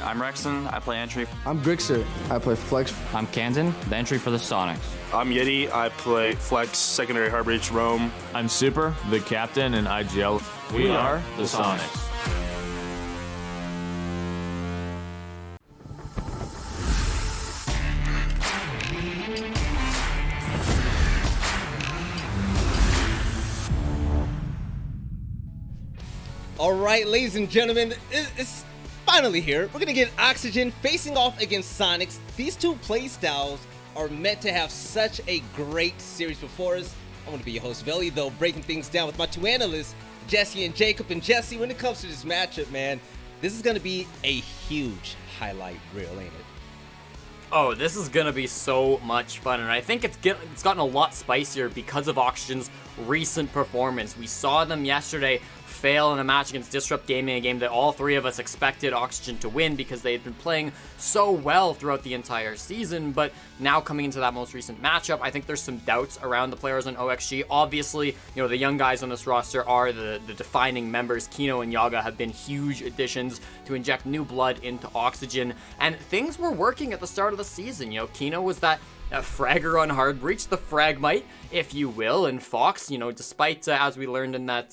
I'm Rexon. I play entry. I'm Grixer. I play flex. I'm Kansan, the entry for the Soniqs. I'm Yeti. I play flex, secondary hard breach, roam. I'm Super, the captain in IGL. We are the Soniqs. All right, ladies and gentlemen, it's finally here. We're going to get Oxygen facing off against Soniqs. These two playstyles are meant to have such a great series before us. I'm going to be your host, Veli, though, breaking things down with my two analysts, Jesse and Jacob. And Jesse, when it comes to this matchup, man, this is going to be a huge highlight reel, ain't it? Oh, this is going to be so much fun, and I think it's gotten a lot spicier because of Oxygen's recent performance. We saw them yesterday fail in a match against Disrupt Gaming, a game that all three of us expected Oxygen to win because they had been playing so well throughout the entire season. But now coming into that most recent matchup, I think there's some doubts around the players on OXG. Obviously, the young guys on this roster are the defining members. Kino and Yaga have been huge additions to inject new blood into Oxygen, and things were working at the start of the season. Kino was that fragger on hard breach, the fragmite, if you will, and Fox, despite as we learned in that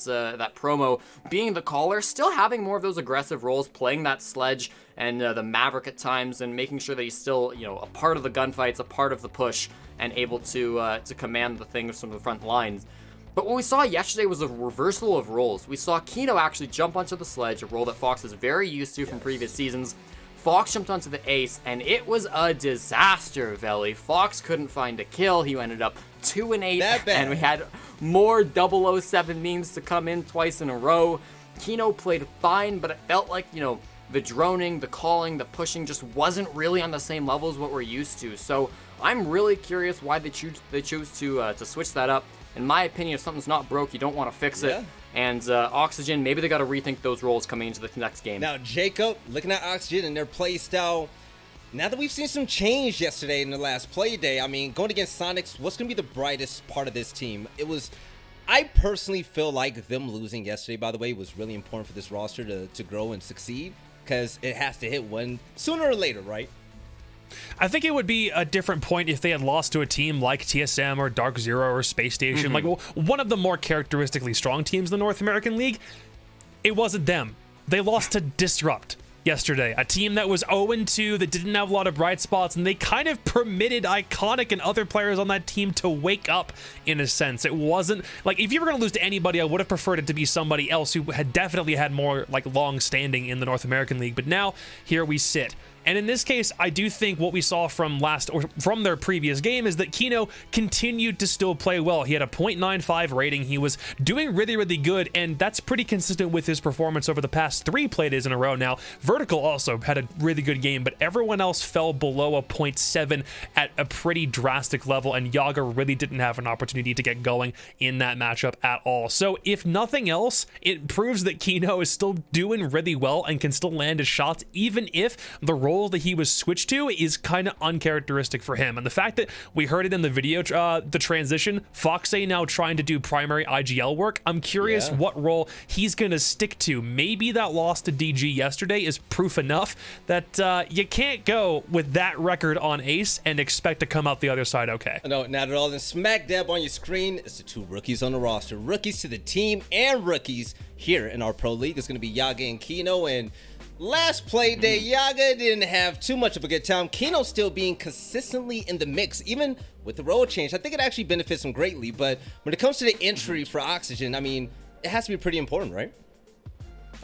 promo, being the caller, still having more of those aggressive roles, playing that sledge and the Maverick at times, and making sure that he's still a part of the gunfights, a part of the push, and able to command the things from the front lines. But what we saw yesterday was a reversal of roles. We saw Kino actually jump onto the sledge, a role that Fox is very used to from previous seasons. Fox jumped onto the ace, and it was a disaster, Veli. Fox couldn't find a kill. He ended up 2-8, and we had more 007 memes to come in twice in a row. Kino played fine, but it felt like, the droning, the calling, the pushing just wasn't really on the same level as what we're used to. So I'm really curious why they choose to switch that up. In my opinion, if something's not broke, you don't want to fix it. And Oxygen, maybe they got to rethink those roles coming into the next game. Now, Jacob, looking at Oxygen and their play style, now that we've seen some change yesterday in the last play day, I mean, going against Soniqs, what's going to be the brightest part of this team? I personally feel like them losing yesterday, by the way, was really important for this roster to grow and succeed, because it has to hit one sooner or later, right? I think it would be a different point if they had lost to a team like TSM or Dark Zero or Space Station, like one of the more characteristically strong teams in the North American League. It wasn't them. They lost to Disrupt yesterday, a team that was 0-2, that didn't have a lot of bright spots, and they kind of permitted Iconic and other players on that team to wake up, in a sense. It wasn't like, if you were going to lose to anybody, I would have preferred it to be somebody else who had definitely had more long standing in the North American League, but now here we sit. And in this case, I do think what we saw from their previous game is that Kino continued to still play well. He had a .95 rating. He was doing really, really good, and that's pretty consistent with his performance over the past 3 playdays in a row now. Vertical also had a really good game, but everyone else fell below a .7 at a pretty drastic level, and Yaga really didn't have an opportunity to get going in that matchup at all. So if nothing else, it proves that Kino is still doing really well and can still land his shots, even if the role that he was switched to is kind of uncharacteristic for him. And the fact that we heard it in the video, the transition, Foxe now trying to do primary IGL work, I'm curious what role he's going to stick to. Maybe that loss to DG yesterday is proof enough that you can't go with that record on Ace and expect to come out the other side okay. No, not at all. And smack dab on your screen is the 2 rookies on the roster. Rookies to the team and rookies here in our pro league. It's going to be Yaga and Kino, and last play day, Yaga didn't have too much of a good time. Kino still being consistently in the mix, even with the role change. I think it actually benefits him greatly, but when it comes to the entry for Oxygen, I mean, it has to be pretty important, right?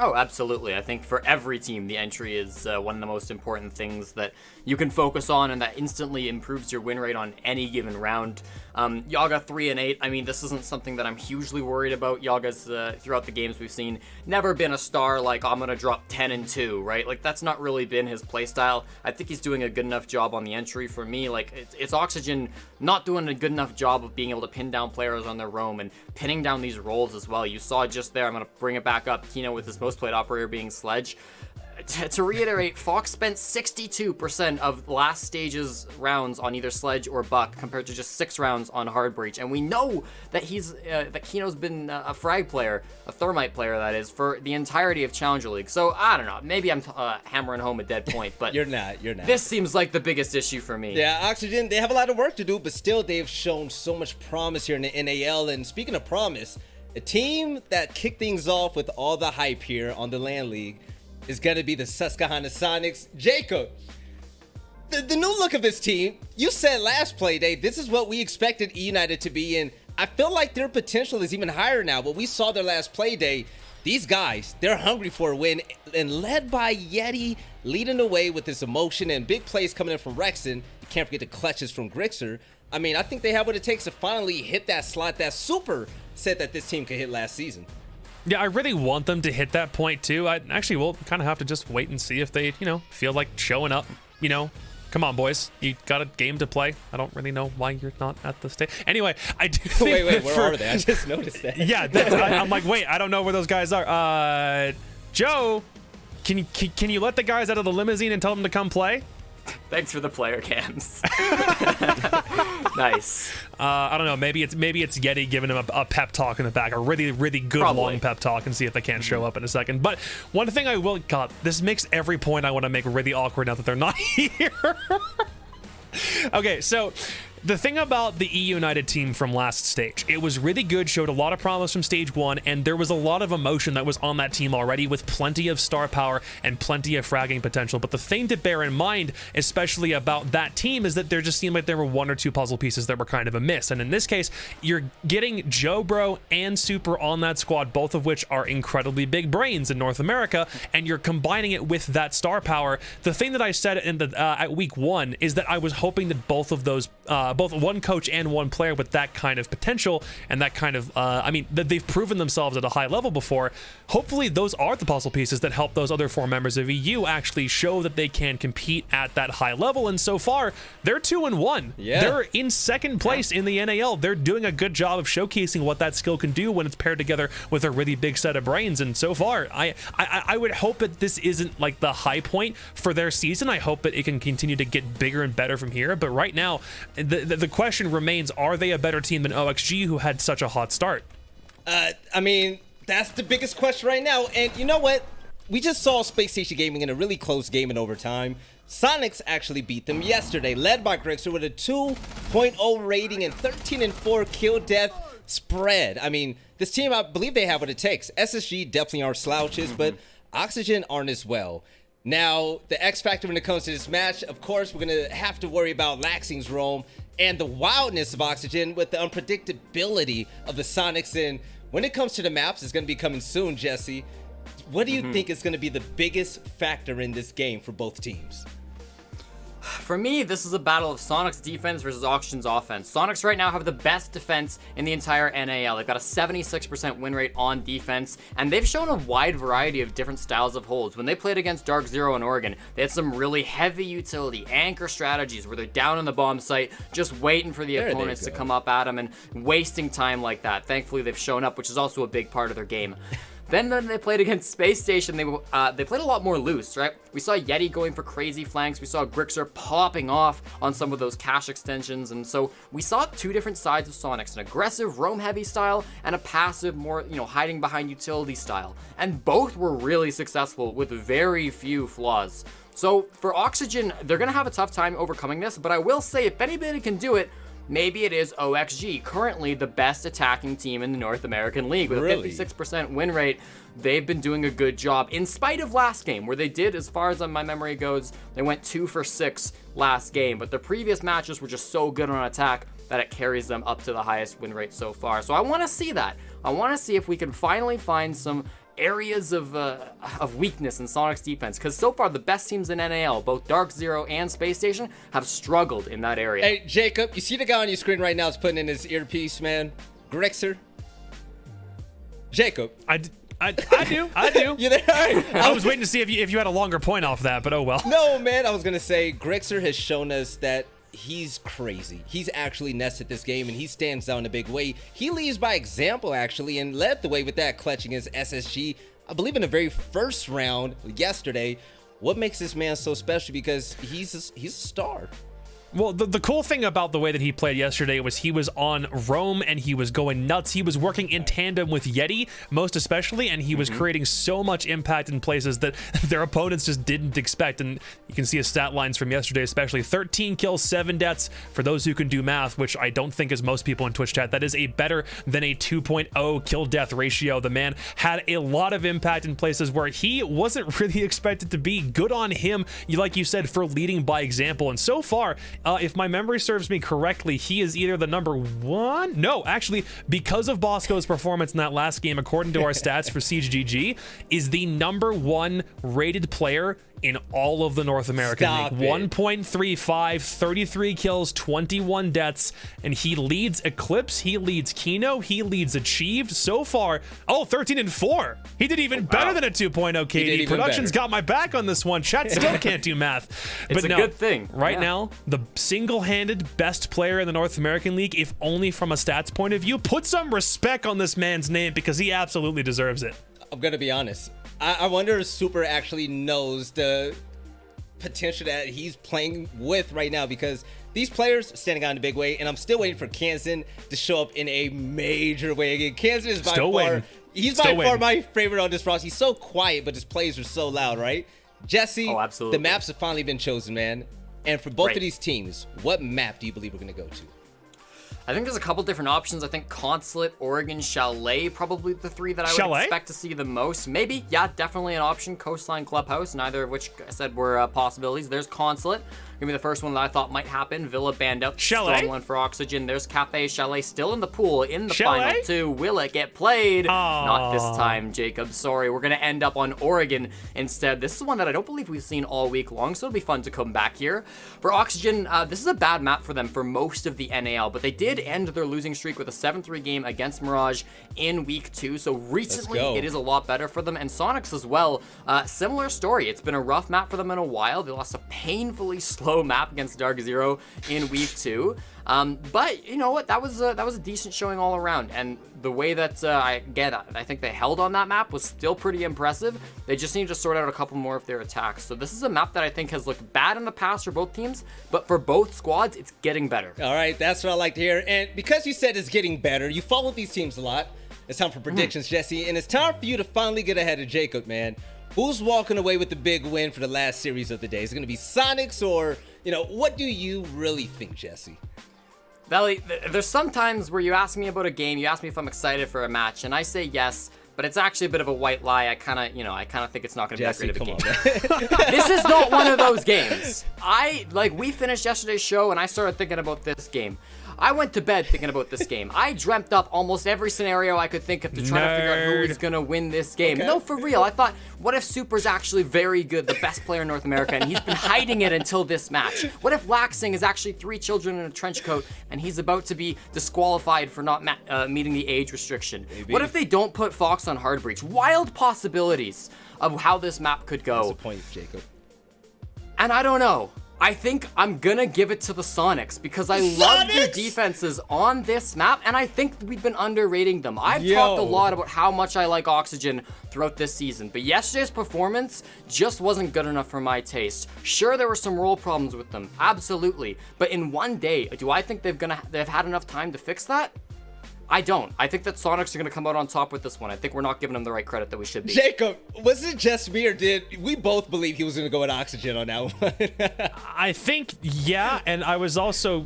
Oh, absolutely. I think for every team, the entry is one of the most important things that you can focus on, and that instantly improves your win rate on any given round. Yaga 3-8. I mean, this isn't something that I'm hugely worried about. Yaga's throughout the games we've seen never been a star like, I'm gonna drop 10-2, right? Like, that's not really been his playstyle. I think he's doing a good enough job on the entry. For me, like, it's Oxygen not doing a good enough job of being able to pin down players on their roam and pinning down these roles as well. You saw just there, I'm gonna bring it back up, Kino with his most played operator being Sledge. to reiterate, Fox spent 62% of last stage's rounds on either Sledge or Buck, compared to just 6 rounds on Hard Breach. And we know that that Kino's been a frag player, a Thermite player that is, for the entirety of Challenger League. So I don't know, maybe I'm hammering home a dead point, but You're not. This seems like the biggest issue for me. Yeah, Oxygen, they have a lot of work to do, but still they've shown so much promise here in the NAL. And speaking of promise, a team that kicked things off with all the hype here on the LAN League is going to be the Susquehanna Soniqs. Jacob, the new look of this team, you said last play day, this is what we expected E United to be, and I feel like their potential is even higher now. But we saw their last play day. These guys, they're hungry for a win, and led by Yeti, leading the way with this emotion and big plays coming in from Rexon. You can't forget the clutches from Grixer. I mean, I think they have what it takes to finally hit that slot that Super said that this team could hit last season. Yeah, I really want them to hit that point too. We'll kind of have to just wait and see if they, feel like showing up. Come on, boys. You got a game to play. I don't really know why you're not at the stage. Anyway, I do think Wait, where are they? I just noticed that. Yeah, I'm like, wait, I don't know where those guys are. Joe, can you let the guys out of the limousine and tell them to come play? Thanks for the player cams. Nice. I don't know. Maybe it's Yeti giving him a pep talk in the back, a really, really good long pep talk, and see if they can't show up in a second. But one thing I will, God, this makes every point I want to make really awkward now that they're not here. Okay, so the thing about the E United team from last stage, it was really good, showed a lot of promise from stage 1, and there was a lot of emotion that was on that team already, with plenty of star power and plenty of fragging potential. But the thing to bear in mind, especially about that team, is that there just seemed like there were 1 or 2 puzzle pieces that were kind of a miss. And in this case, you're getting Joe Bro and Super on that squad, both of which are incredibly big brains in North America, and you're combining it with that star power. The thing that I said in the at week 1 is that I was hoping that both of those both one coach and one player with that kind of potential and that kind of, that they've proven themselves at a high level before. Hopefully those are the puzzle pieces that help those other 4 members of EU actually show that they can compete at that high level. And so far, they're 2-1. Yeah. They're in second place in the NAL. They're doing a good job of showcasing what that skill can do when it's paired together with a really big set of brains. And so far, I would hope that this isn't like the high point for their season. I hope that it can continue to get bigger and better from here. But right now, the question remains, are they a better team than OXG, who had such a hot start? That's the biggest question right now. And you know what? We just saw Space Station Gaming in a really close game in overtime. Soniqs actually beat them yesterday, led by Grixer with a 2.0 rating and 13-4 kill death spread. This team, I believe they have what it takes. SSG definitely aren't slouches, but Oxygen aren't as well. Now, the X factor when it comes to this match, of course, we're going to have to worry about Laxing's roam and the wildness of Oxygen with the unpredictability of the Soniqs. And when it comes to the maps, it's going to be coming soon, Jesse. What do you think is going to be the biggest factor in this game for both teams? For me, this is a battle of Soniqs defense versus Oxygen's offense. Soniqs right now have the best defense in the entire NAL. They've got a 76% win rate on defense, and they've shown a wide variety of different styles of holds. When they played against Dark Zero in Oregon, they had some really heavy utility anchor strategies where they're down on the bomb site, just waiting for the opponents to come up at them and wasting time like that. Thankfully, they've shown up, which is also a big part of their game. Then when they played against Space Station, they played a lot more loose, right? We saw Yeti going for crazy flanks. We saw Grixer popping off on some of those cache extensions. And so we saw 2 different sides of Soniqs, an aggressive roam-heavy style and a passive, more, hiding behind utility style. And both were really successful with very few flaws. So for Oxygen, they're going to have a tough time overcoming this. But I will say, if anybody can do it, maybe it is OXG, currently the best attacking team in the North American League. With a 56% win rate, they've been doing a good job, in spite of last game, where they did, as far as my memory goes, they went 2 for 6 last game. But the previous matches were just so good on attack that it carries them up to the highest win rate so far. So I want to see that. I want to see if we can finally find some areas of weakness in Soniqs defense, because so far the best teams in NAL, both Dark Zero and Space Station, have struggled in that area. Hey, Jacob, you see the guy on your screen right now is putting in his earpiece, man? Grixer? Jacob. I do. You there? I was waiting to see if you had a longer point off that, but oh well. No, man, I was going to say, Grixer has shown us that he's crazy. He's actually nested this game, and he stands out in a big way. He leads by example, actually, and led the way with that, clutching his SSG. I believe in the very first round yesterday. What makes this man so special? Because he's a star. Well, the cool thing about the way that he played yesterday was he was on roam and he was going nuts. He was working in tandem with Yeti, most especially, and he was creating so much impact in places that their opponents just didn't expect. And you can see his stat lines from yesterday, especially 13 kills, 7 deaths. For those who can do math, which I don't think is most people in Twitch chat, that is a better than a 2.0 kill death ratio. The man had a lot of impact in places where he wasn't really expected to be. Good on him, like you said, for leading by example. And so far, if my memory serves me correctly, he is either the number 1. No, actually, because of Bosco's performance in that last game, according to our stats for Siege GG, is the number 1 rated player in all of the North American League. 1.35, 33 kills, 21 deaths, and he leads Eclipse, he leads Kino, he leads Achieved. So far, 13-4. He did even better than a 2.0 KD. Production's got my back on this one. Chat still can't do math. It's but a good thing. Right now, the single-handed best player in the North American League, if only from a stats point of view. Put some respect on this man's name because he absolutely deserves it. I'm gonna be honest. I wonder if Super actually knows the potential that he's playing with right now, because these players are standing out in a big way, and I'm still waiting for Kansan to show up in a major way again. Kansan is by far, he's by far my favorite on this roster. He's so quiet, but his plays are so loud, right? Jesse, absolutely. The maps have finally been chosen, man. And for both of these teams, what map do you believe we're gonna go to? I think there's a couple different options. I think Consulate, Oregon, Chalet, probably the 3 that I would expect to see the most. Maybe, yeah, definitely an option. Coastline Clubhouse, neither of which I said were possibilities. There's Consulate. Gonna be the first one that I thought might happen. Villa banned up. Chalet. Strong one for Oxygen. There's Cafe Chalet still in the pool in the final 2. Will it get played? Not this time, Jacob. Sorry. We're gonna end up on Oregon instead. This is one that I don't believe we've seen all week long, so it'll be fun to come back here. For Oxygen, this is a bad map for them for most of the NAL, but they did end their losing streak with a 7-3 game against Mirage in week 2. So recently, it is a lot better for them. And Soniqs as well. Similar story. It's been a rough map for them in a while. They lost a painfully slow map against Dark Zero in week 2, but you know what, that was a decent showing all around, and the way that I think they held on that map was still pretty impressive. They just need to sort out a couple more of their attacks. So this is a map that I think has looked bad in the past for both teams, but for both squads it's getting better. All right, that's what I like to hear. And because you said it's getting better, you follow these teams a lot. It's time for predictions, Jesse, and it's time for you to finally get ahead of Jacob, man. Who's walking away with the big win for the last series of the day? Is it going to be Soniqs, or, you know, what do you really think, Jesse? Valley, there's some times where you ask me about a game, you ask me if I'm excited for a match, and I say yes, but it's actually a bit of a white lie. I kind of think it's not going to be that great of a game. This is not one of those games. We finished yesterday's show, and I started thinking about this game. I went to bed thinking about this game. I dreamt up almost every scenario I could think of to try to figure out who was going to win this game. No, for real. I thought, what if Super's actually very good, the best player in North America, and he's been hiding it until this match? What if Laxing is actually 3 children in a trench coat, and he's about to be disqualified for not meeting the age restriction? Maybe. What if they don't put Fox on hard breach? Wild possibilities of how this map could go. That's the point, Jacob. And I don't know. I think I'm gonna give it to the Soniqs because I love their defenses on this map, and I think we've been underrating them. I've talked a lot about how much I like Oxygen throughout this season, but yesterday's performance just wasn't good enough for my taste. Sure, there were some role problems with them, absolutely, but in one day, do I think they've had enough time to fix that? I don't. I think that Soniqs are going to come out on top with this one. I think we're not giving them the right credit that we should be. Jacob, was it just me, or did we both believe he was going to go with Oxygen on that one? I think, yeah, and I was also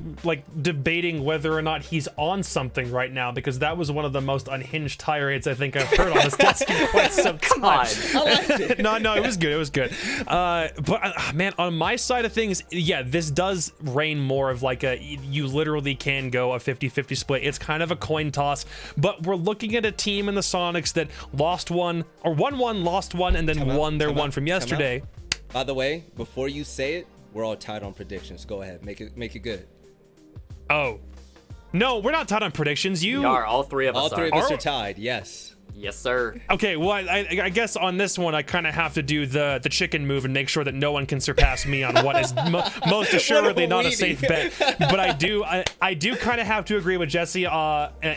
debating whether or not he's on something right now, because that was one of the most unhinged tirades I think I've heard on this desk in quite some time. Come on. I liked it. No, it was good. It was good. But man, on my side of things, yeah, this does reign more of you literally can go a 50-50 split. It's kind of a coin toss, but we're looking at a team in the Soniqs that lost one, or won one, lost one, and then won their one from yesterday. By the way, before you say it, we're all tied on predictions. Go ahead, make it good. Oh, no, we're not tied on predictions. We are. All three of us are tied. Yes. Yes, sir. Okay, well, I guess on this one, I kind of have to do the chicken move and make sure that no one can surpass me on what is most assuredly not a safe bet. But I do kind of have to agree with Jesse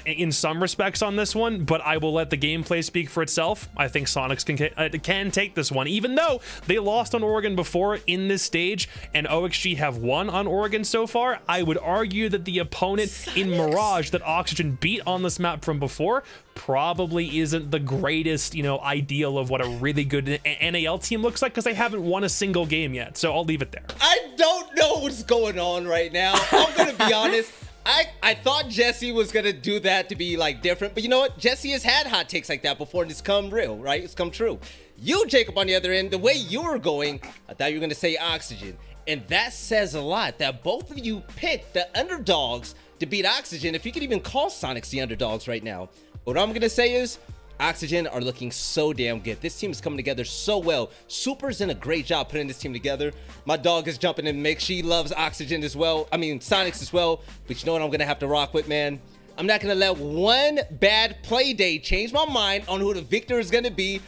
in some respects on this one, but I will let the gameplay speak for itself. I think Soniqs can take this one, even though they lost on Oregon before in this stage, and OXG have won on Oregon so far. I would argue that the opponent in Mirage that Oxygen beat on this map from before probably isn't the greatest, ideal of what a really good NAL team looks like, because they haven't won a single game yet. So I'll leave it there. I don't know what's going on right now. I'm gonna be honest. I thought Jesse was gonna do that to be like different, but you know what? Jesse has had hot takes like that before, and it's come real, right? It's come true. You, Jacob, on the other end, the way you were going, I thought you were gonna say Oxygen, and that says a lot that both of you picked the underdogs to beat Oxygen. If you could even call Soniqs the underdogs right now. What I'm gonna say is, Oxygen are looking so damn good. This team is coming together so well. Super's done a great job putting this team together. My dog is jumping in the mix. She loves Oxygen as well. I mean, Soniqs as well. But you know what I'm gonna have to rock with, man? I'm not gonna let one bad play day change my mind on who the victor is gonna be.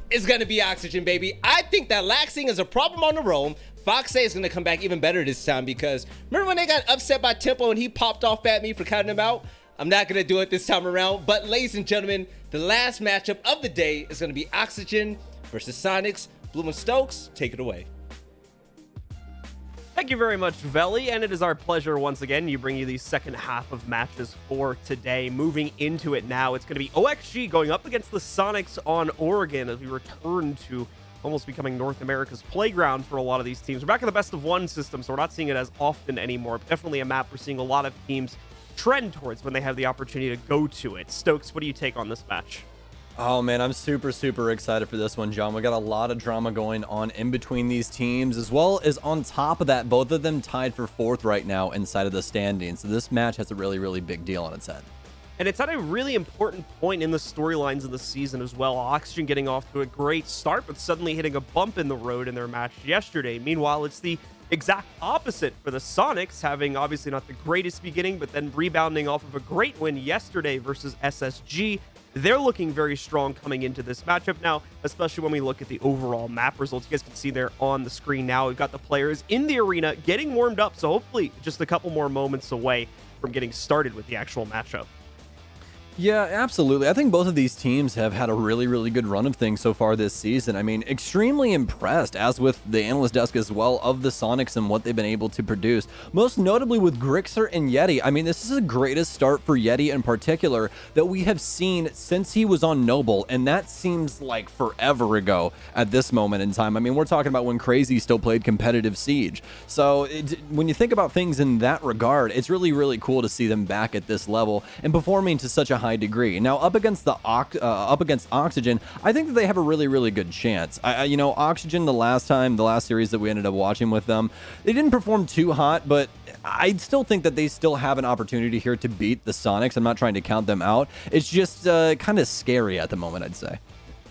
It's gonna be Oxygen, baby. I think that Laxing is a problem on the roam. Fox is gonna come back even better this time, because remember when they got upset by Tempo and he popped off at me for counting him out? I'm not going to do it this time around, but ladies and gentlemen, the last matchup of the day is going to be Oxygen versus Soniqs. Bloom and Stokes, take it away. Thank you very much, Veli, and it is our pleasure once again to bring you the second half of matches for today. Moving into it now, it's going to be OXG going up against the Soniqs on Oregon as we return to almost becoming North America's playground for a lot of these teams. We're back in the best of one system, so we're not seeing it as often anymore, but definitely a map we're seeing a lot of teams trend towards when they have the opportunity to go to it. Stokes, what do you take on this match? Oh man, I'm super excited for this one, John. We got a lot of drama going on in between these teams, as well as on top of that, both of them tied for 4th right now inside of the standings. So this match has a really big deal on its head. And it's at a really important point in the storylines of the season as well. Oxygen getting off to a great start, but suddenly hitting a bump in the road in their match yesterday. Meanwhile, it's the exact opposite for the Soniqs, having obviously not the greatest beginning, but then rebounding off of a great win yesterday versus SSG. They're looking very strong coming into this matchup now, especially when we look at the overall map results. You guys can see there on the screen now. We've got the players in the arena getting warmed up, so hopefully just a couple more moments away from getting started with the actual matchup. Yeah, absolutely. I think both of these teams have had a really good run of things so far this season. I mean, extremely impressed, as with the analyst desk as well, of the Soniqs and what they've been able to produce. Most notably with Grixer and Yeti. I mean, this is the greatest start for Yeti in particular that we have seen since he was on Noble, and that seems like forever ago at this moment in time. I mean, we're talking about when Crazy still played competitive Siege. So when you think about things in that regard, it's really cool to see them back at this level and performing to such a high degree. Now, up against Oxygen, I think that they have a really good chance. Oxygen, the last series that we ended up watching with them, they didn't perform too hot, but I still think that they still have an opportunity here to beat the Soniqs. I'm not trying to count them out. It's just kind of scary at the moment, I'd say.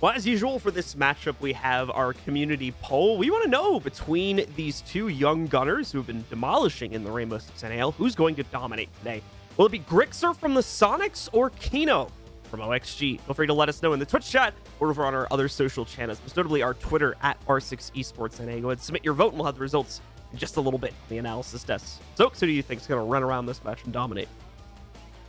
Well, as usual for this matchup, we have our community poll. We want to know, between these two young gunners who have been demolishing in the Rainbow Six NAL, who's going to dominate today? Will it be Grixer from the Soniqs or Kino from OXG? Feel free to let us know in the Twitch chat or over on our other social channels, most notably our Twitter at R6esportsNA. Go ahead and submit your vote, and we'll have the results in just a little bit on the analysis desk. So, who do you think is going to run around this match and dominate?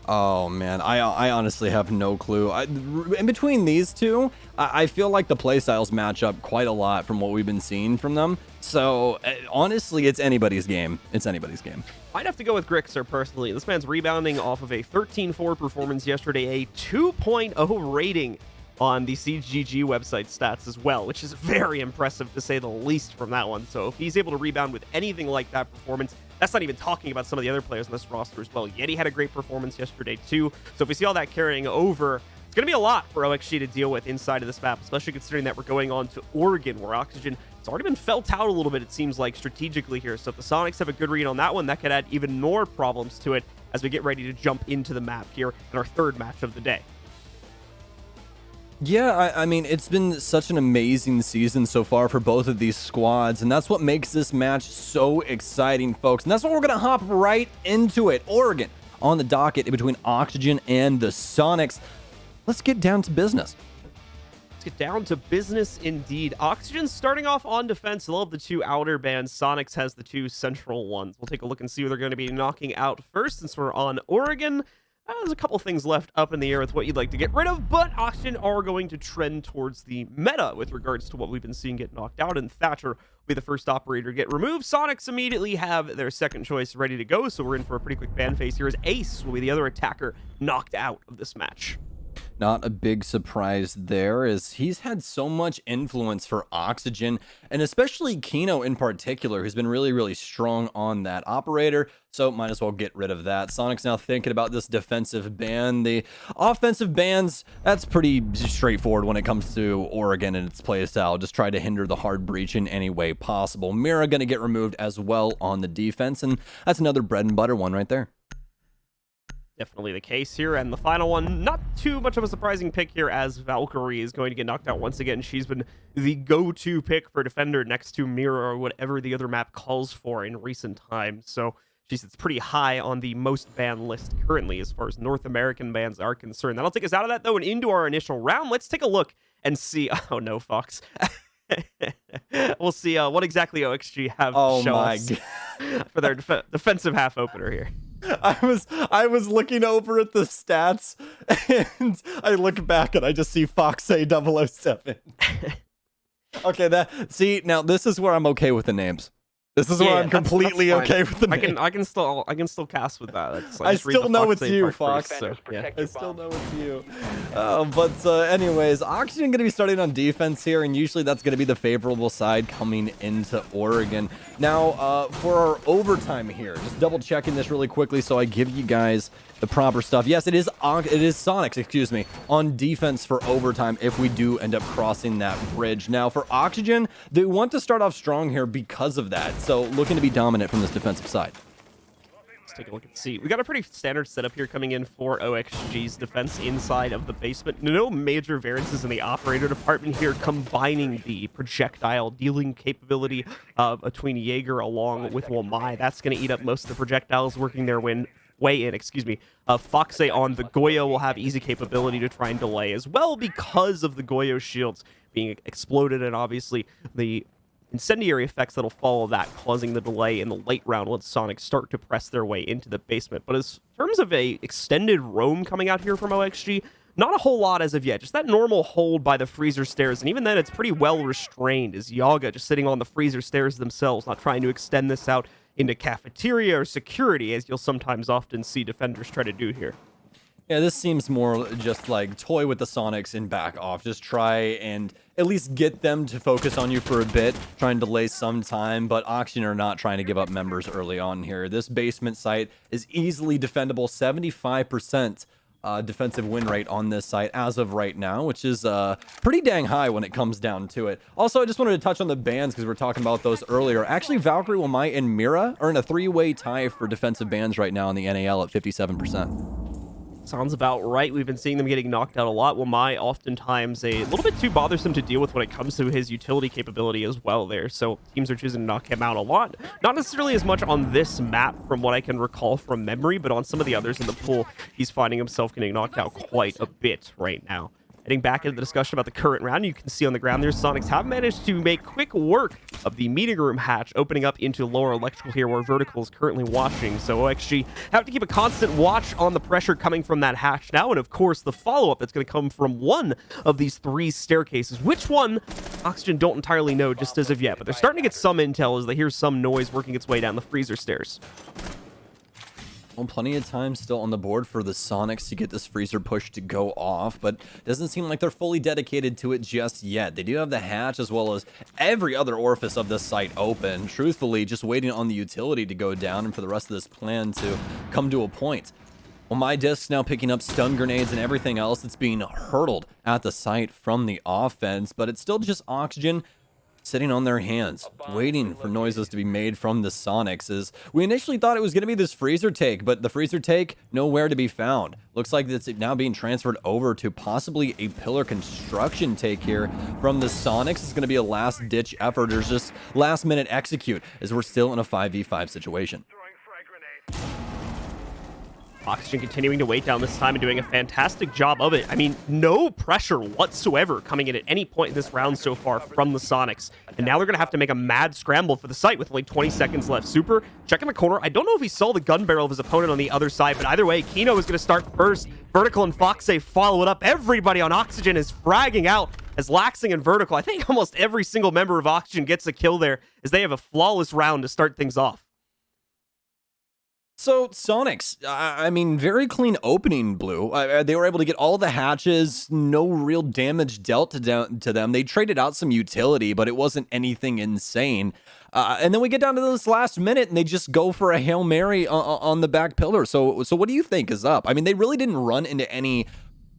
Oh man, I honestly have no clue. In between these two, I feel like the playstyles match up quite a lot from what we've been seeing from them. So honestly, it's anybody's game. It's anybody's game. I'd have to go with Grixer personally. This man's rebounding off of a 13-4 performance yesterday, a 2.0 rating on the CGG website stats as well, which is very impressive to say the least from that one. So if he's able to rebound with anything like that performance, that's not even talking about some of the other players on this roster as well. Yeti had a great performance yesterday too. So if we see all that carrying over, it's going to be a lot for OXG to deal with inside of this map, especially considering that we're going on to Oregon, where Oxygen has already been felt out a little bit, it seems like, strategically here. So if the Soniqs have a good read on that one, that could add even more problems to it as we get ready to jump into the map here in our third match of the day. Yeah, I mean, it's been such an amazing season so far for both of these squads, and that's what makes this match so exciting, folks. And that's what we're going to hop right into it. Oregon on the docket between Oxygen and the Soniqs. let's get down to business. Let's get down to business indeed. Oxygen starting off on defense. They'll have the two outer bands. Soniqs has the two central ones. We'll take a look and see who they're going to be knocking out first since we're on Oregon. There's a couple things left up in the air with what you'd like to get rid of, but Oxygen are going to trend towards the meta with regards to what we've been seeing get knocked out, and Thatcher will be the first operator to get removed. Soniqs immediately have their second choice ready to go, so we're in for a pretty quick ban phase here as Ace will be the other attacker knocked out of this match. Not a big surprise there, as he's had so much influence for Oxygen, and especially Kino in particular, who's been really, really strong on that operator, so might as well get rid of that. Soniqs now thinking about this defensive ban. The offensive bans, that's pretty straightforward when it comes to Oregon and its playstyle. Just try to hinder the hard breach in any way possible. Mira going to get removed as well on the defense, and that's another bread and butter one right there. Definitely the case here. And the final one, not too much of a surprising pick here, as Valkyrie is going to get knocked out once again. She's been the go-to pick for defender next to Mira or whatever the other map calls for in recent times. So she sits pretty high on the most banned list currently as far as North American bans are concerned. That'll take us out of that, though, and into our initial round. Let's take a look and see. Oh, no, Fox. We'll see what exactly OXG have to show us for their defensive half opener here. I was looking over at the stats, and I look back and I just see Fox say 007. Okay, now this is where I'm okay with the names. This is where I'm completely okay with the name. I can still cast with that. I still know it's you, Fox. So, yeah. I still know it's you. Anyways, Oxygen going to be starting on defense here, and usually that's going to be the favorable side coming into Oregon. Now, for our overtime here, just double checking this really quickly so I give you guys the proper stuff. Yes, it is Soniqs, excuse me, on defense for overtime if we do end up crossing that bridge. Now, for Oxygen, they want to start off strong here because of that. So looking to be dominant from this defensive side. Let's take a look and see. We got a pretty standard setup here coming in for OXG's defense inside of the basement. No major variances in the operator department here, combining the projectile dealing capability between Jaeger along with Wamai. That's going to eat up most of the projectiles working their way in, Foxe on the Goyo will have easy capability to try and delay as well because of the Goyo shields being exploded and obviously the incendiary effects that'll follow that, causing the delay in the late round once Soniqs start to press their way into the basement. But as terms of a extended roam coming out here from OXG, not a whole lot as of yet. Just that normal hold by the freezer stairs, and even then it's pretty well restrained as Yaga just sitting on the freezer stairs themselves, not trying to extend this out into cafeteria or security, as you'll sometimes often see defenders try to do here. Yeah, this seems more just like toy with the Soniqs and back off. Just try and at least get them to focus on you for a bit, try and delay some time, but Oxygen are not trying to give up members early on here. This basement site is easily defendable, 75% defensive win rate on this site as of right now, which is pretty dang high when it comes down to it. Also, I just wanted to touch on the bans because we were talking about those earlier. Actually, Valkyrie, Wamai, and Mira are in a three-way tie for defensive bans right now in the NAL at 57%. Sounds about right. We've been seeing them getting knocked out a lot. Wamai oftentimes a little bit too bothersome to deal with when it comes to his utility capability as well there. So teams are choosing to knock him out a lot. Not necessarily as much on this map from what I can recall from memory, but on some of the others in the pool, he's finding himself getting knocked out quite a bit right now. Heading back into the discussion about the current round, you can see on the ground there, Soniqs have managed to make quick work of the meeting room hatch opening up into lower electrical here where Vertical is currently watching. So OXG have to keep a constant watch on the pressure coming from that hatch now. And of course, the follow-up that's going to come from one of these three staircases. Which one? Oxygen don't entirely know just as of yet, but they're starting to get some intel as they hear some noise working its way down the freezer stairs. Well, plenty of time still on the board for the Soniqs to get this freezer push to go off, but it doesn't seem like they're fully dedicated to it just yet. They do have the hatch as well as every other orifice of this site open. Truthfully, just waiting on the utility to go down and for the rest of this plan to come to a point. Well, my disc's now picking up stun grenades and everything else that's being hurtled at the site from the offense, but it's still just Oxygen sitting on their hands, waiting for noises to be made from the Soniqs. As we initially thought it was going to be this freezer take, but the freezer take nowhere to be found. Looks like it's now being transferred over to possibly a pillar construction take here from the Soniqs. It's going to be a last-ditch effort or just last-minute execute as we're still in a 5v5 situation. Oxygen continuing to wait down this time and doing a fantastic job of it. I mean, no pressure whatsoever coming in at any point in this round so far from the Sonics. And now they're going to have to make a mad scramble for the site with only 20 seconds left. Super, checking the corner. I don't know if he saw the gun barrel of his opponent on the other side, but either way, Kino is going to start first. Vertical and Foxay follow it up. Everybody on Oxygen is fragging out as Laxing and Vertical. I think almost every single member of Oxygen gets a kill there as they have a flawless round to start things off. So, Sonics, I mean, very clean opening, Blue. They were able to get all the hatches, no real damage dealt to them. They traded out some utility, but it wasn't anything insane. And then we get down to this last minute, and they just go for a Hail Mary on the back pillar. So what do you think is up? I mean, they really didn't run into any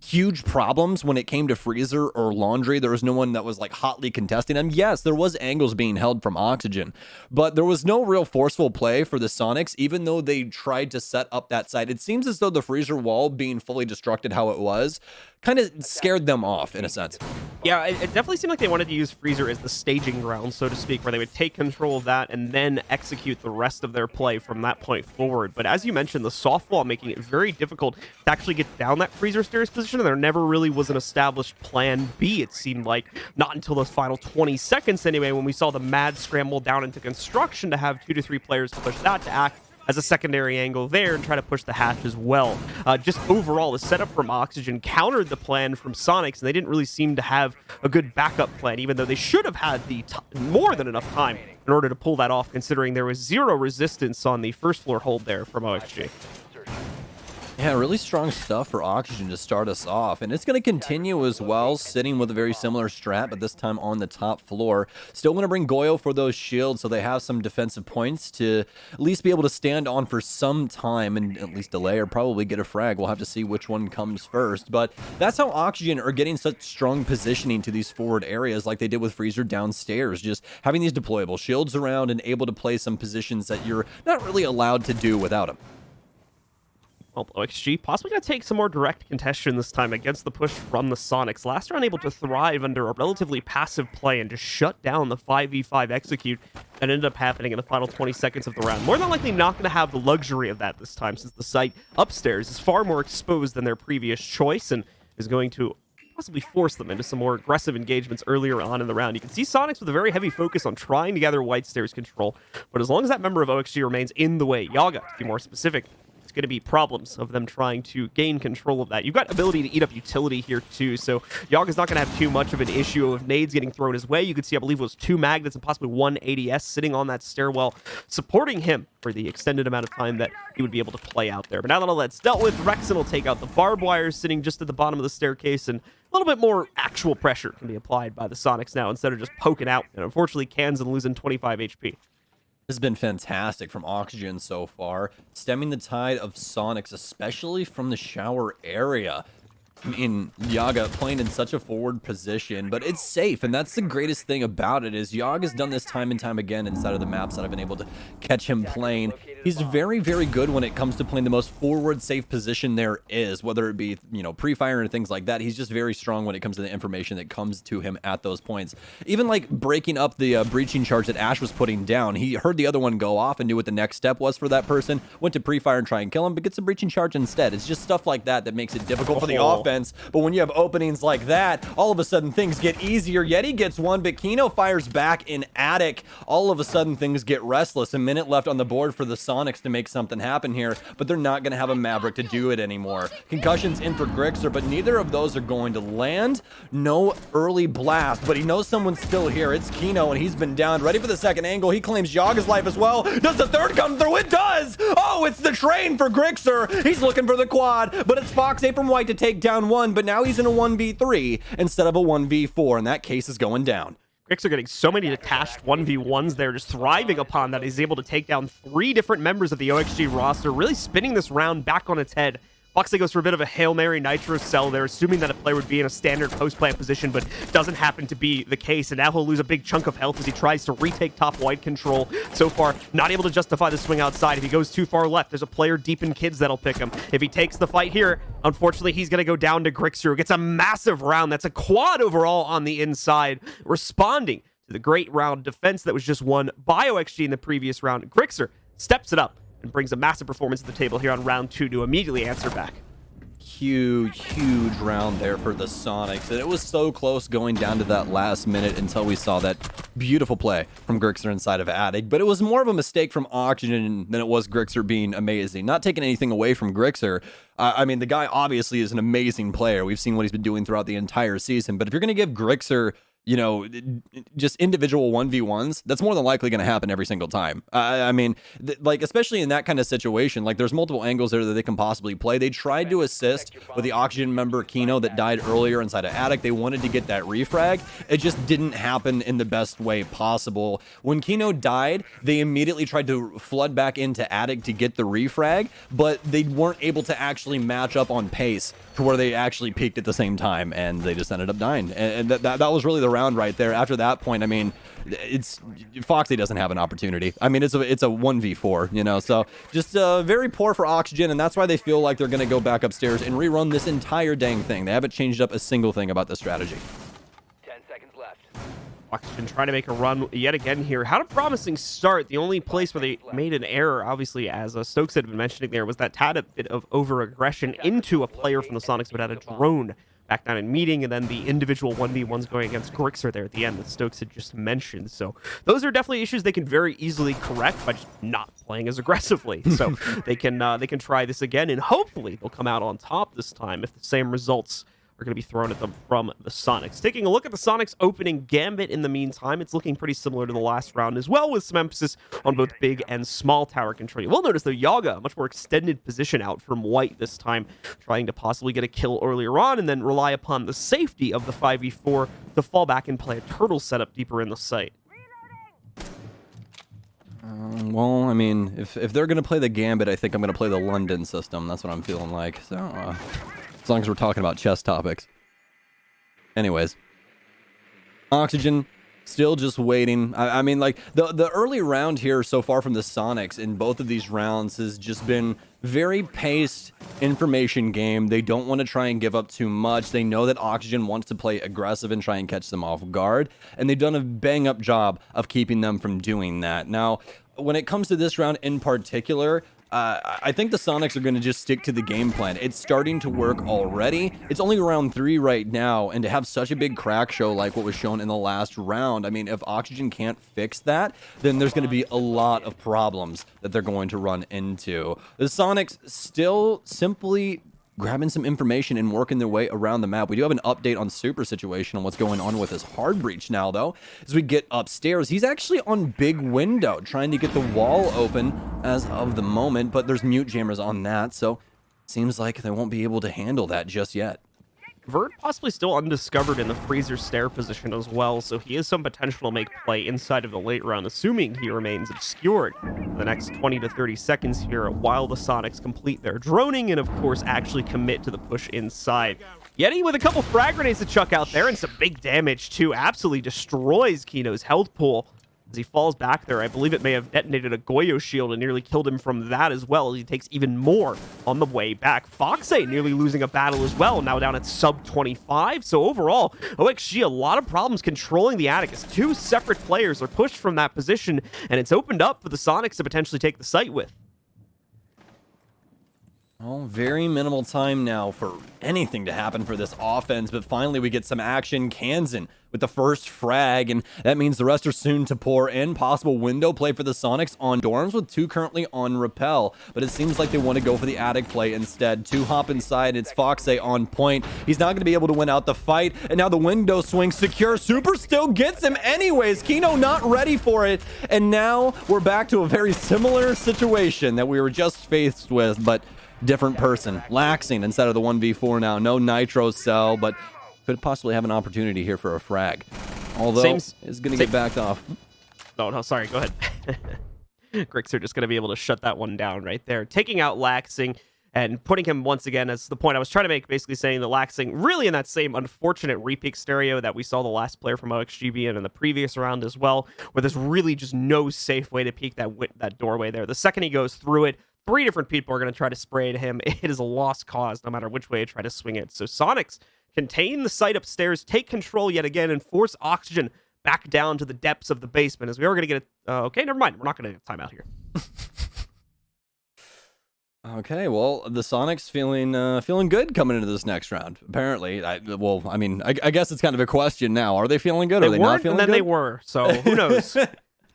huge problems when it came to Freezer or Laundry. There was no one that was like hotly contesting them. Yes, there was angles being held from Oxygen, but there was no real forceful play for the Sonics, even though they tried to set up that side. It seems as though the Freezer wall being fully destructed how it was kind of scared them off in a sense. Yeah, it definitely seemed like they wanted to use Freezer as the staging ground, so to speak, where they would take control of that and then execute the rest of their play from that point forward. But as you mentioned, the soft wall making it very difficult to actually get down that Freezer stairs position, and there never really was an established plan B, it seemed like. Not until those final 20 seconds anyway, when we saw the mad scramble down into construction to have 2 to 3 players to push that to act as a secondary angle there and try to push the hatch as well. Just overall, the setup from Oxygen countered the plan from Sonics, and they didn't really seem to have a good backup plan, even though they should have had the more than enough time in order to pull that off, considering there was 0 resistance on the first floor hold there from OXG. Yeah, really strong stuff for Oxygen to start us off, and it's going to continue as well, sitting with a very similar strat, but this time on the top floor. Still going to bring Goyo for those shields, so they have some defensive points to at least be able to stand on for some time, and at least delay or probably get a frag. We'll have to see which one comes first, but that's how Oxygen are getting such strong positioning to these forward areas like they did with Freezer downstairs, just having these deployable shields around and able to play some positions that you're not really allowed to do without them. Well, OXG possibly going to take some more direct contestation this time against the push from the Sonics. Last round able to thrive under a relatively passive play and just shut down the 5v5 execute that ended up happening in the final 20 seconds of the round. More than likely not going to have the luxury of that this time, since the site upstairs is far more exposed than their previous choice and is going to possibly force them into some more aggressive engagements earlier on in the round. You can see Sonics with a very heavy focus on trying to gather White Stairs control, but as long as that member of OXG remains in the way, Yaga, to be more specific, going to be problems of them trying to gain control of that. You've got ability to eat up utility here too, so Yaga's not going to have too much of an issue of nades getting thrown his way. You could see, I believe it was 2 magnets and possibly 1 ADS sitting on that stairwell, supporting him for the extended amount of time that he would be able to play out there. But now that all that's dealt with, Rexon will take out the barbed wire sitting just at the bottom of the staircase, and a little bit more actual pressure can be applied by the Sonics now instead of just poking out. And unfortunately, Kansan losing 25 HP. This has been fantastic from Oxygen so far, stemming the tide of Sonics, especially from the shower area. I mean, Yaga playing in such a forward position, but it's safe, and that's the greatest thing about it, is Yaga's done this time and time again inside of the maps that I've been able to catch him playing. He's very, very good when it comes to playing the most forward safe position there is, whether it be, you know, pre-fire and things like that. He's just very strong when it comes to the information that comes to him at those points. Even like breaking up the breaching charge that Ash was putting down, he heard the other one go off and knew what the next step was for that person, went to pre-fire and try and kill him, but gets a breaching charge instead. It's just stuff like that that makes it difficult for the offense. But when you have openings like that, all of a sudden things get easier. Yeti gets one, but Kino fires back in Attic. All of a sudden things get restless. A minute left on the board for the Sonics to make something happen here, but they're not going to have a Maverick to do it anymore. Concussions in for Grixer, but neither of those are going to land. No early blast, but he knows someone's still here. It's Kino, and he's been down. Ready for the second angle. He claims Yaga's life as well. Does the third come through? It does! Oh, it's the train for Grixer. He's looking for the quad, but it's Foxay from White to take down one, but now he's in a 1v3 instead of a 1v4, and that case is going down. Grixer getting so many detached 1v1s there, just thriving upon that. He's able to take down 3 different members of the OXG roster, really spinning this round back on its head. Foxay goes for a bit of a Hail Mary Nitro cell there, assuming that a player would be in a standard post-plant position, but doesn't happen to be the case. And now he'll lose a big chunk of health as he tries to retake top White control. So far, not able to justify the swing outside. If he goes too far left, there's a player deep in kids that'll pick him. If he takes the fight here, unfortunately, he's going to go down to Grixer, who gets a massive round. That's a quad overall on the inside, responding to the great round defense that was just won by OXG in the previous round. Grixer steps it up and brings a massive performance to the table here on round 2 to immediately answer back. Huge round there for the Sonics, and it was so close going down to that last minute until we saw that beautiful play from Grixer inside of Attic. But it was more of a mistake from Oxygen than it was Grixer being amazing. Not taking anything away from Grixer. I mean, the guy obviously is an amazing player. We've seen what he's been doing throughout the entire season. But if you're going to give Grixer, you know, just individual 1v1s, that's more than likely going to happen every single time. I mean, like, especially in that kind of situation, like, there's multiple angles there that they can possibly play. They tried to assist with the Oxygen member Kino that died earlier inside of Attic. They wanted to get that refrag. It just didn't happen in the best way possible. When Kino died, they immediately tried to flood back into Attic to get the refrag, but they weren't able to actually match up on pace to where they actually peaked at the same time, and they just ended up dying. And that was really the round right there. After that point, I mean, it's Foxy doesn't have an opportunity. I mean, it's a 1v4, you know, so just very poor for Oxygen, and that's why they feel like they're going to go back upstairs and rerun this entire dang thing. They haven't changed up a single thing about the strategy. 10 seconds left. Oxygen trying to make a run yet again here. Had a promising start. The only place where they made an error, obviously, as Stokes had been mentioning there, was that tad a bit of over-aggression into a player from the Sonics, but had a drone back down in meeting, and then the individual 1v1s going against Grixer there at the end that Stokes had just mentioned. So those are definitely issues they can very easily correct by just not playing as aggressively. So they can try this again, and hopefully they'll come out on top this time if the same results are going to be thrown at them from the Sonics. Taking a look at the Sonics opening gambit in the meantime, it's looking pretty similar to the last round as well, with some emphasis on both big and small tower control. You will notice, though, Yaga, a much more extended position out from White this time, trying to possibly get a kill earlier on and then rely upon the safety of the 5v4 to fall back and play a turtle setup deeper in the site. Well, I mean, if they're going to play the Gambit, I think I'm going to play the London system. That's what I'm feeling like. So, as long as we're talking about chess topics. Anyways. Oxygen, still just waiting. I mean, like, the early round here so far from the Sonics in both of these rounds has just been very paced information game. They don't want to try and give up too much. They know that Oxygen wants to play aggressive and try and catch them off guard, and they've done a bang-up job of keeping them from doing that. Now, when it comes to this round in particular, I think the Sonics are going to just stick to the game plan. It's starting to work already. It's only round 3 right now, and to have such a big crack show like what was shown in the last round, I mean, if Oxygen can't fix that, then there's going to be a lot of problems that they're going to run into. The Sonics still simply grabbing some information and working their way around the map. We do have an update on Super situation on what's going on with his hard breach now, though. As we get upstairs, he's actually on big window, trying to get the wall open as of the moment, but there's mute jammers on that, so seems like they won't be able to handle that just yet. Vert possibly still undiscovered in the freezer stair position as well, so he has some potential to make play inside of the late round, assuming he remains obscured for the next 20 to 30 seconds here while the Sonics complete their droning and, of course, actually commit to the push inside. Yeti with a couple frag grenades to chuck out there and some big damage, too. Absolutely destroys Kino's health pool as he falls back there. I believe it may have detonated a Goyo shield and nearly killed him from that as well, as he takes even more on the way back. Foxay nearly losing a battle as well, now down at sub 25. So overall, OXG, a lot of problems controlling the attic as two separate players are pushed from that position, and it's opened up for the Sonics to potentially take the site with. Well, very minimal time now for anything to happen for this offense, but finally we get some action. Kansan with the first frag, and that means the rest are soon to pour in. Possible window play for the Sonics on dorms, with 2 currently on rappel, but it seems like they want to go for the attic play instead. 2 hop inside, it's Foxay on point. He's not going to be able to win out the fight, and now the window swing secure. Super still gets him anyways. Kino not ready for it, and now we're back to a very similar situation that we were just faced with, but different person. Laxing instead of the 1v4 now. No nitro cell, but could possibly have an opportunity here for a frag. Although, is going to get backed off. No, sorry, go ahead. Grixer just going to be able to shut that one down right there. Taking out Laxing and putting him once again as the point I was trying to make, basically saying that Laxing really in that same unfortunate repeak stereo that we saw the last player from OXGB in the previous round as well, where there's really just no safe way to peek that doorway there. The second he goes through it, 3 different people are going to try to spray at him. It is a lost cause no matter which way you try to swing it. So Sonics contain the site upstairs, take control yet again, and force Oxygen back down to the depths of the basement, as we are going to get a... okay, never mind. We're not going to get a timeout here. Okay, well, the Sonics feeling good coming into this next round. Apparently, I guess it's kind of a question now. Are they feeling good? Are they not weren't, feeling and then good? they were. So who knows?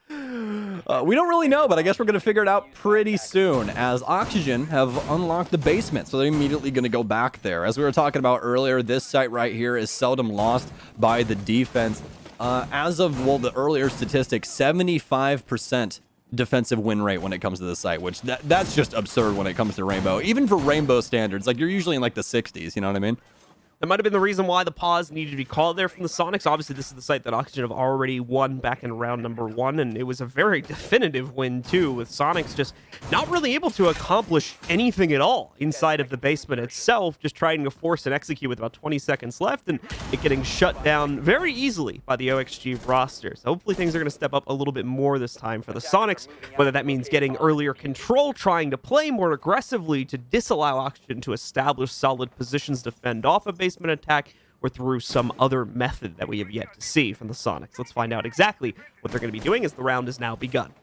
We don't really know, but I guess we're going to figure it out pretty soon as Oxygen have unlocked the basement, so they're immediately going to go back there. As we were talking about earlier, this site right here is seldom lost by the defense. As of, well, the earlier statistics, 75% defensive win rate when it comes to the site, which that's just absurd when it comes to Rainbow. Even for Rainbow standards, like you're usually in like the 60s, you know what I mean? That might have been the reason why the pause needed to be called there from the Sonics. Obviously, this is the site that Oxygen have already won back in round number 1, and it was a very definitive win, too, with Sonics just not really able to accomplish anything at all inside of the basement itself, just trying to force and execute with about 20 seconds left, and it getting shut down very easily by the OXG roster. So hopefully things are going to step up a little bit more this time for the Sonics, whether that means getting earlier control, trying to play more aggressively to disallow Oxygen to establish solid positions to fend off a basement attack, or through some other method that we have yet to see from the Sonics. Let's find out exactly what they're going to be doing as the round has now begun.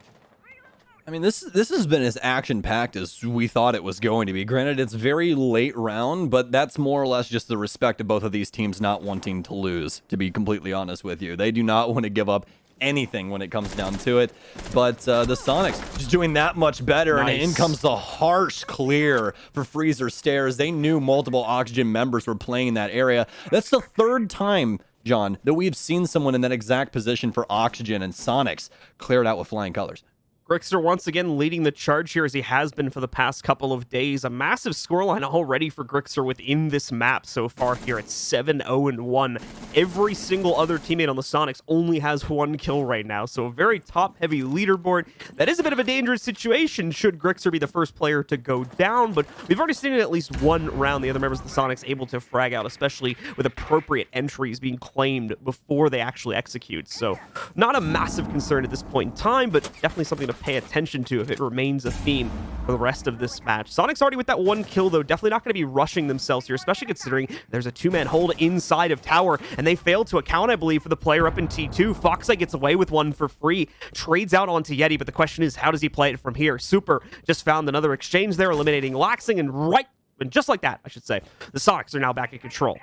I mean, this has been as action-packed as we thought it was going to be. Granted, it's very late round, but that's more or less just the respect of both of these teams not wanting to lose, to be completely honest with you. They do not want to give up anything when it comes down to it, but the Sonics just doing that much better. Nice. And in comes the harsh clear for Freezer Stairs. They knew multiple Oxygen members were playing in that area. That's the third time, John, that we've seen someone in that exact position for Oxygen, and Sonics cleared out with flying colors. Grixer once again leading the charge here as he has been for the past couple of days. A massive scoreline already for Grixer within this map so far here at 7-0-1. Every single other teammate on the Sonics only has 1 kill right now, so a very top-heavy leaderboard. That is a bit of a dangerous situation should Grixer be the first player to go down, but we've already seen in at least one round the other members of the Sonics able to frag out, especially with appropriate entries being claimed before they actually execute. So not a massive concern at this point in time, but definitely something to pay attention to if it remains a theme for the rest of this match. Sonics already with that 1 kill, though, definitely not going to be rushing themselves here, especially considering there's a 2-man hold inside of Tower, and they failed to account, I believe, for the player up in T2. Foxeye gets away with one for free, trades out onto Yeti, but the question is, how does he play it from here? Super just found another exchange there, eliminating Laxing, and just like that, I should say, the Sonics are now back in control.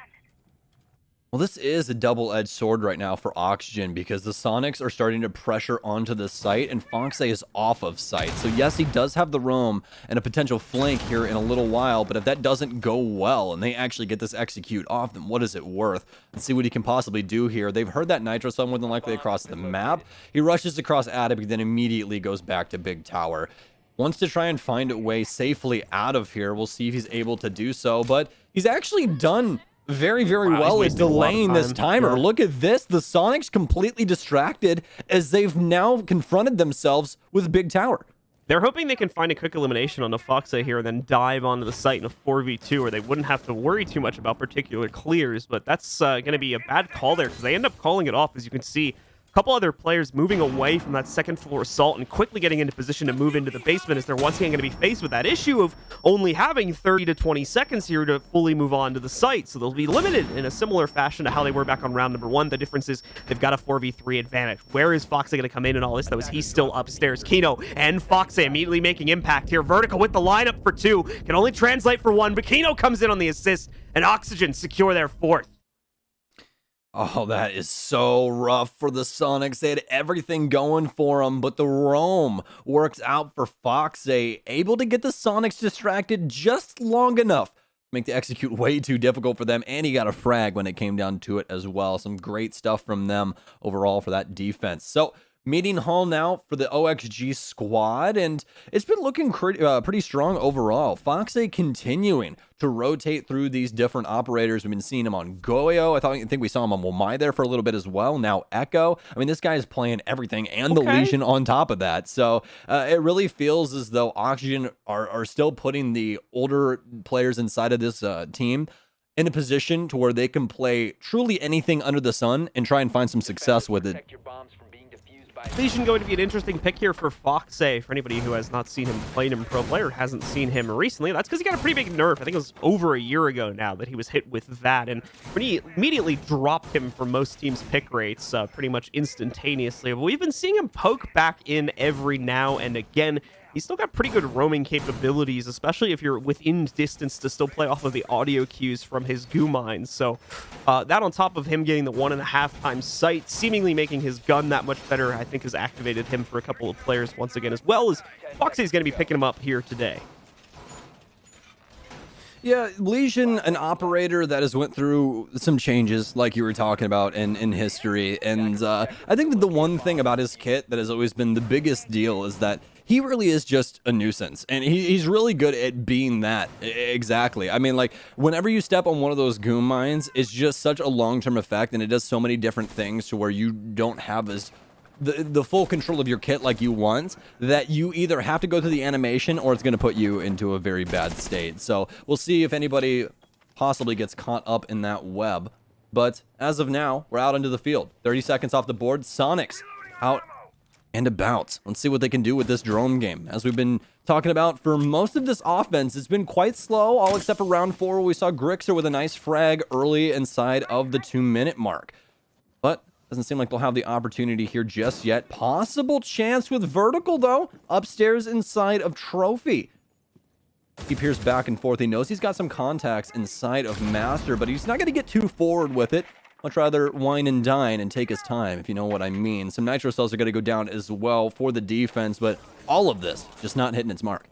Well, this is a double-edged sword right now for Oxygen because the Sonics are starting to pressure onto the site and Foxay is off of site. So yes, he does have the roam and a potential flank here in a little while, but if that doesn't go well and they actually get this execute off, then what is it worth? Let's see what he can possibly do here. They've heard that Nitro Sun more than likely across the map. He rushes across Attic, then immediately goes back to Big Tower. Wants to try and find a way safely out of here. We'll see if he's able to do so, but he's actually done very, very well at delaying this timer. Yeah. Look at this. The Sonics completely distracted as they've now confronted themselves with Big Tower. They're hoping they can find a quick elimination on the Foxay here and then dive onto the site in a 4v2 where they wouldn't have to worry too much about particular clears, but that's going to be a bad call there because they end up calling it off, as you can see. Couple other players moving away from that second floor assault and quickly getting into position to move into the basement as they're once again going to be faced with that issue of only having 30 to 20 seconds here to fully move on to the site. So they'll be limited in a similar fashion to how they were back on round number 1. The difference is they've got a 4v3 advantage. Where is Foxay going to come in all this, though? Is he still upstairs? Kino and Foxay immediately making impact here. Vertical with the lineup for 2. Can only translate for 1, but Kino comes in on the assist and Oxygen secure their 4th. Oh, that is so rough for the Sonics. They had everything going for them, but the roam works out for Foxay, able to get the Sonics distracted just long enough to make the execute way too difficult for them, and he got a frag when it came down to it as well. Some great stuff from them overall for that defense. So, meeting hall now for the OXG squad, and it's been looking pretty strong overall. Foxay continuing to rotate through these different operators. We've been seeing him on Goyo. I think we saw him on Womai there for a little bit as well. Now Echo. I mean, this guy is playing everything and the Legion on top of that. So it really feels as though Oxygen are still putting the older players inside of this team in a position to where they can play truly anything under the sun and try and find some success with it. Legion going to be an interesting pick here for Foxay. For anybody who has not seen him played in pro player, hasn't seen him recently, that's because he got a pretty big nerf. I think it was over a year ago now that he was hit with that, and immediately dropped him for most teams' pick rates pretty much instantaneously. But we've been seeing him poke back in every now and again. he's still got pretty good roaming capabilities, especially if you're within distance to still play off of the audio cues from his goo mines. So that on top of him getting the 1.5 times sight, seemingly making his gun that much better, I think has activated him for a couple of players once again, as well as Foxy is going to be picking him up here today. Yeah, Legion, an operator that has went through some changes, like you were talking about in history, and I think that the one thing about his kit that has always been the biggest deal is that he really is just a nuisance, and he's really good at being that. Exactly. I mean, like, whenever you step on one of those goon mines, it's just such a long-term effect, and it does so many different things to where you don't have as the full control of your kit like you want, that you either have to go through the animation or it's going to put you into a very bad state. So we'll see if anybody possibly gets caught up in that web. But as of now, we're out into the field. 30 seconds off the board. Soniqs out and about. Let's see what they can do with this drone game. As we've been talking about for most of this offense, it's been quite slow, all except for round 4, where we saw Grixer with a nice frag early inside of the 2-minute mark. But doesn't seem like they'll have the opportunity here just yet. Possible chance with Vertical, though, upstairs inside of Trophy. He peers back and forth. He knows he's got some contacts inside of Master, but he's not going to get too forward with it. Much rather wine and dine and take his time, if you know what I mean. Some Nitro cells are going to go down as well for the defense, but all of this just not hitting its mark.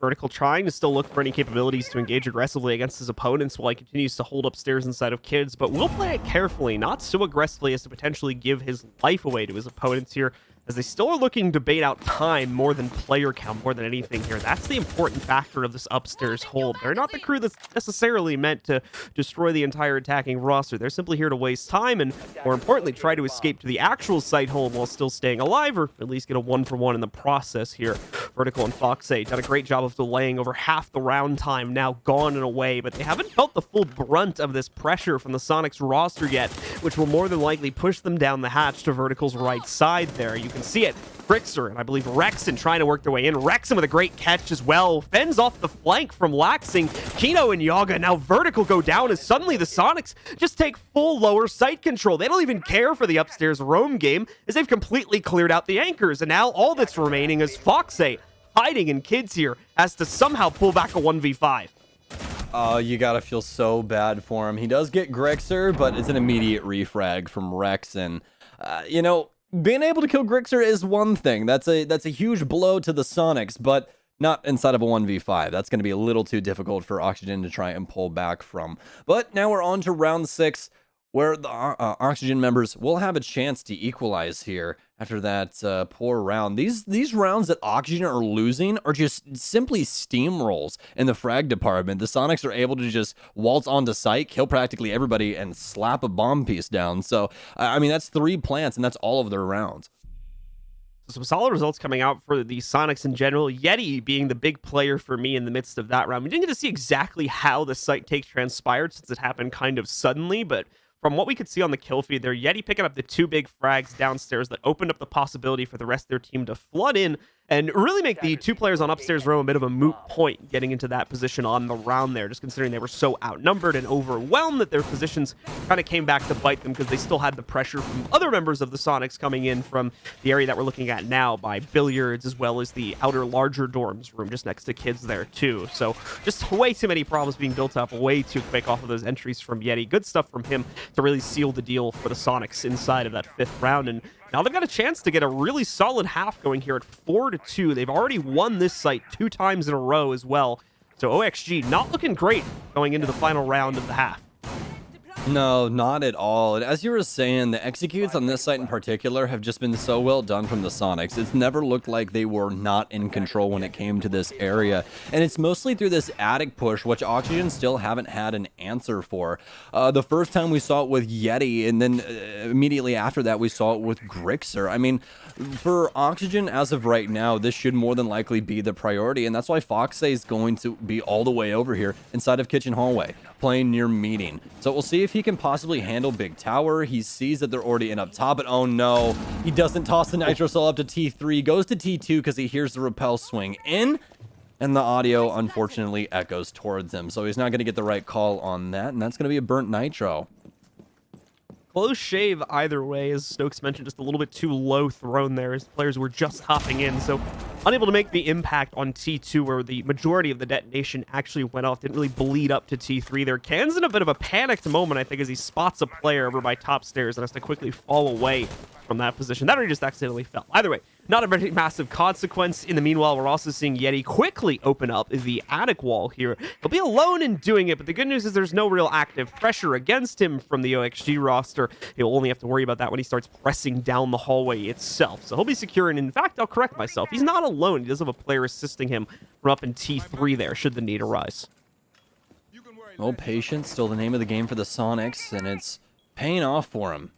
Vertical trying to still look for any capabilities to engage aggressively against his opponents while he continues to hold upstairs inside of Kids, but will play it carefully, not so aggressively as to potentially give his life away to his opponents here, as they still are looking to bait out time more than player count, more than anything here. That's the important factor of this upstairs hold. They're not the crew that's necessarily meant to destroy the entire attacking roster. They're simply here to waste time and, more importantly, try to escape to the actual site hold while still staying alive, or at least get a 1-for-1 in the process here. Vertical and Foxay done a great job of delaying over half the round time, now gone and away, but they haven't felt the full brunt of this pressure from the Soniqs roster yet, which will more than likely push them down the hatch to Vertical's right side there. You can see it. Grixer and I believe Rexon trying to work their way in. Rexon with a great catch as well. Fends off the flank from Laxing. Kino and Yaga now Vertical go down as suddenly the Soniqs just take full lower site control. They don't even care for the upstairs roam game as they've completely cleared out the anchors. And now all that's remaining is Foxay hiding in Kids here has to somehow pull back a 1v5. Oh, you gotta feel so bad for him. He does get Grixer, but it's an immediate refrag from Rexon. You know, being able to kill Grixer is one thing. That's a huge blow to the Soniqs, but not inside of a 1v5. That's going to be a little too difficult for Oxygen to try and pull back from. But now we're on to round 6, where the Oxygen members will have a chance to equalize here after that poor round. These rounds that Oxygen are losing are just simply steamrolls in the frag department. The Soniqs are able to just waltz onto site, kill practically everybody, and slap a bomb piece down. So, I mean, that's 3 plants, and that's all of their rounds. Some solid results coming out for the Soniqs in general. Yeti being the big player for me in the midst of that round. We didn't get to see exactly how the site take transpired since it happened kind of suddenly, but from what we could see on the kill feed there, Yeti picking up the 2 big frags downstairs that opened up the possibility for the rest of their team to flood in and really make the 2 players on upstairs row a bit of a moot point getting into that position on the round there, just considering they were so outnumbered and overwhelmed that their positions kind of came back to bite them because they still had the pressure from other members of the Soniqs coming in from the area that we're looking at now by Billiards, as well as the outer larger dorms room just next to Kids there too. So just way too many problems being built up way too quick off of those entries from Yeti. Good stuff from him to really seal the deal for the Soniqs inside of that 5th round, and now they've got a chance to get a really solid half going here at 4-2. They've already won this site 2 times in a row as well. So OXG not looking great going into the final round of the half. No, not at all. And as you were saying, the executes on this site in particular have just been so well done from the Soniqs. It's never looked like they were not in control when it came to this area. And it's mostly through this attic push, which Oxygen still haven't had an answer for. The first time we saw it with Yeti, and then immediately after that we saw it with Grixer. I mean, for Oxygen, as of right now, this should more than likely be the priority, and that's why Foxay is going to be all the way over here inside of Kitchen Hallway, playing near Meeting. So we'll see if he can possibly handle Big Tower. He sees that they're already in up top, but oh no, he doesn't toss the Nitro Cell up to T3, goes to T2 because he hears the repel swing in, and the audio unfortunately echoes towards him. So he's not going to get the right call on that, and that's going to be a burnt Nitro. Close shave either way, as Stokes mentioned, just a little bit too low thrown there as players were just hopping in. So unable to make the impact on T2, where the majority of the detonation actually went off. Didn't really bleed up to T3 there. Can's in a bit of a panicked moment, I think, as he spots a player over by top stairs and has to quickly fall away from that position. That or he just accidentally fell. Either way, not a very massive consequence. In the meanwhile, we're also seeing Yeti quickly open up the attic wall here. He'll be alone in doing it, but the good news is there's no real active pressure against him from the OXG roster. He'll only have to worry about that when he starts pressing down the hallway itself. So he'll be secure, and in fact, I'll correct myself. He's not alone. He does have a player assisting him from up in T3 there, should the need arise. Oh, patience, still the name of the game for the Sonics, and it's paying off for him.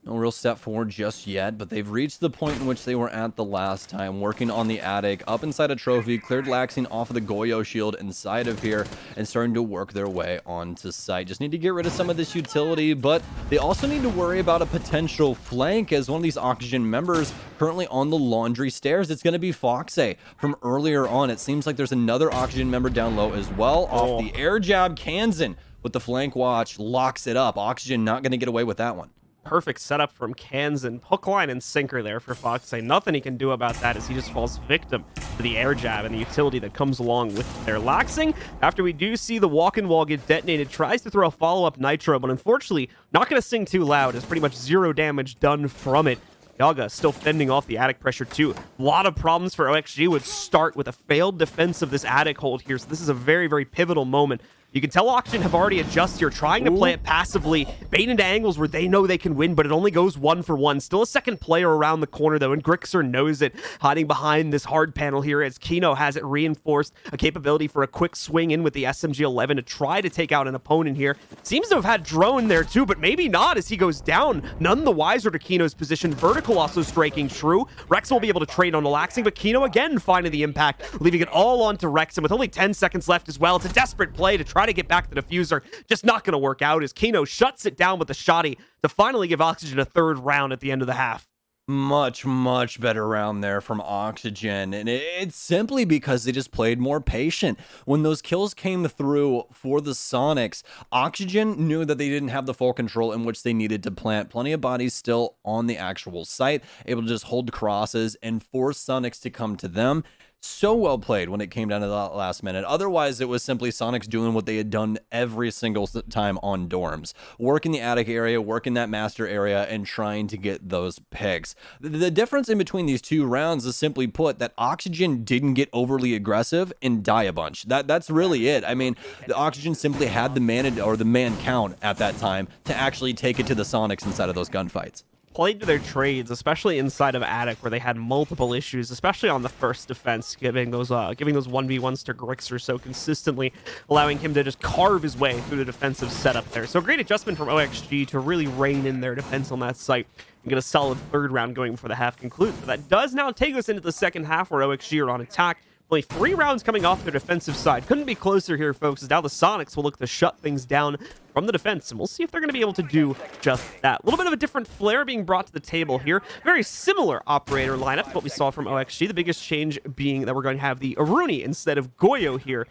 No real step forward just yet, but they've reached the point in which they were at the last time, working on the attic, up inside a trophy, cleared Laxing off of the Goyo shield inside of here, and starting to work their way onto site. Just need to get rid of some of this utility, but they also need to worry about a potential flank, as one of these Oxygen members currently on the laundry stairs. It's going to be Foxay from earlier on. It seems like there's another Oxygen member down low as well. Off the air jab, Kansan with the flank watch locks it up. Oxygen not going to get away with that one. Perfect setup from Kansan. Hook, line, and sinker there for Foxay. Nothing he can do about that as he just falls victim to the air jab and the utility that comes along with their Laxing. After we do see the walk-in wall get detonated, tries to throw a follow-up Nitro, but unfortunately not going to sing too loud. There's pretty much 0 damage done from it. Yaga still fending off the attic pressure too. A lot of problems for OXG would start with a failed defense of this attic hold here. So this is a very, very pivotal moment. You can tell Oxygen have already adjusted here, trying to play it passively, bait into angles where they know they can win, but it only goes 1 for 1. Still a second player around the corner, though, and Grixer knows it, hiding behind this hard panel here as Kino has it reinforced, a capability for a quick swing in with the SMG-11 to try to take out an opponent here. Seems to have had Drone there, too, but maybe not as he goes down. None the wiser to Kino's position. Vertical also striking true. Rex will be able to trade on the Laxing, but Kino again finding the impact, leaving it all onto Rex, and with only 10 seconds left as well, it's a desperate play to try to get back the diffuser. Just not going to work out as Kino shuts it down with a shotty to finally give Oxygen a 3rd round at the end of the half. Much better round there from Oxygen, and it's simply because they just played more patient. When those kills came through for the Sonics, Oxygen knew that they didn't have the full control in which they needed to plant. Plenty of bodies still on the actual site, able to just hold crosses and force Sonics to come to them. So well played when it came down to the last minute. Otherwise, it was simply Sonics doing what they had done every single time on dorms. Working the attic area, working that master area, and trying to get those picks. The difference in between these two rounds is simply put that Oxygen didn't get overly aggressive and die a bunch. That's really it. I mean, the Oxygen simply had the man count at that time to actually take it to the Sonics inside of those gunfights. Played to their trades, especially inside of attic where they had multiple issues, especially on the first defense, giving those 1v1s to Grixer so consistently, allowing him to just carve his way through the defensive setup there. So great adjustment from OXG to really rein in their defense on that site and get a solid 3rd round going before the half concludes. But that does now take us into the second half where OXG are on attack. Only 3 rounds coming off their defensive side. Couldn't be closer here, folks, as now the Sonics will look to shut things down from the defense, and we'll see if they're going to be able to do just that. A little bit of a different flair being brought to the table here. Very similar operator lineup to what we saw from OXG. The biggest change being that we're going to have the Aruni instead of Goyo here,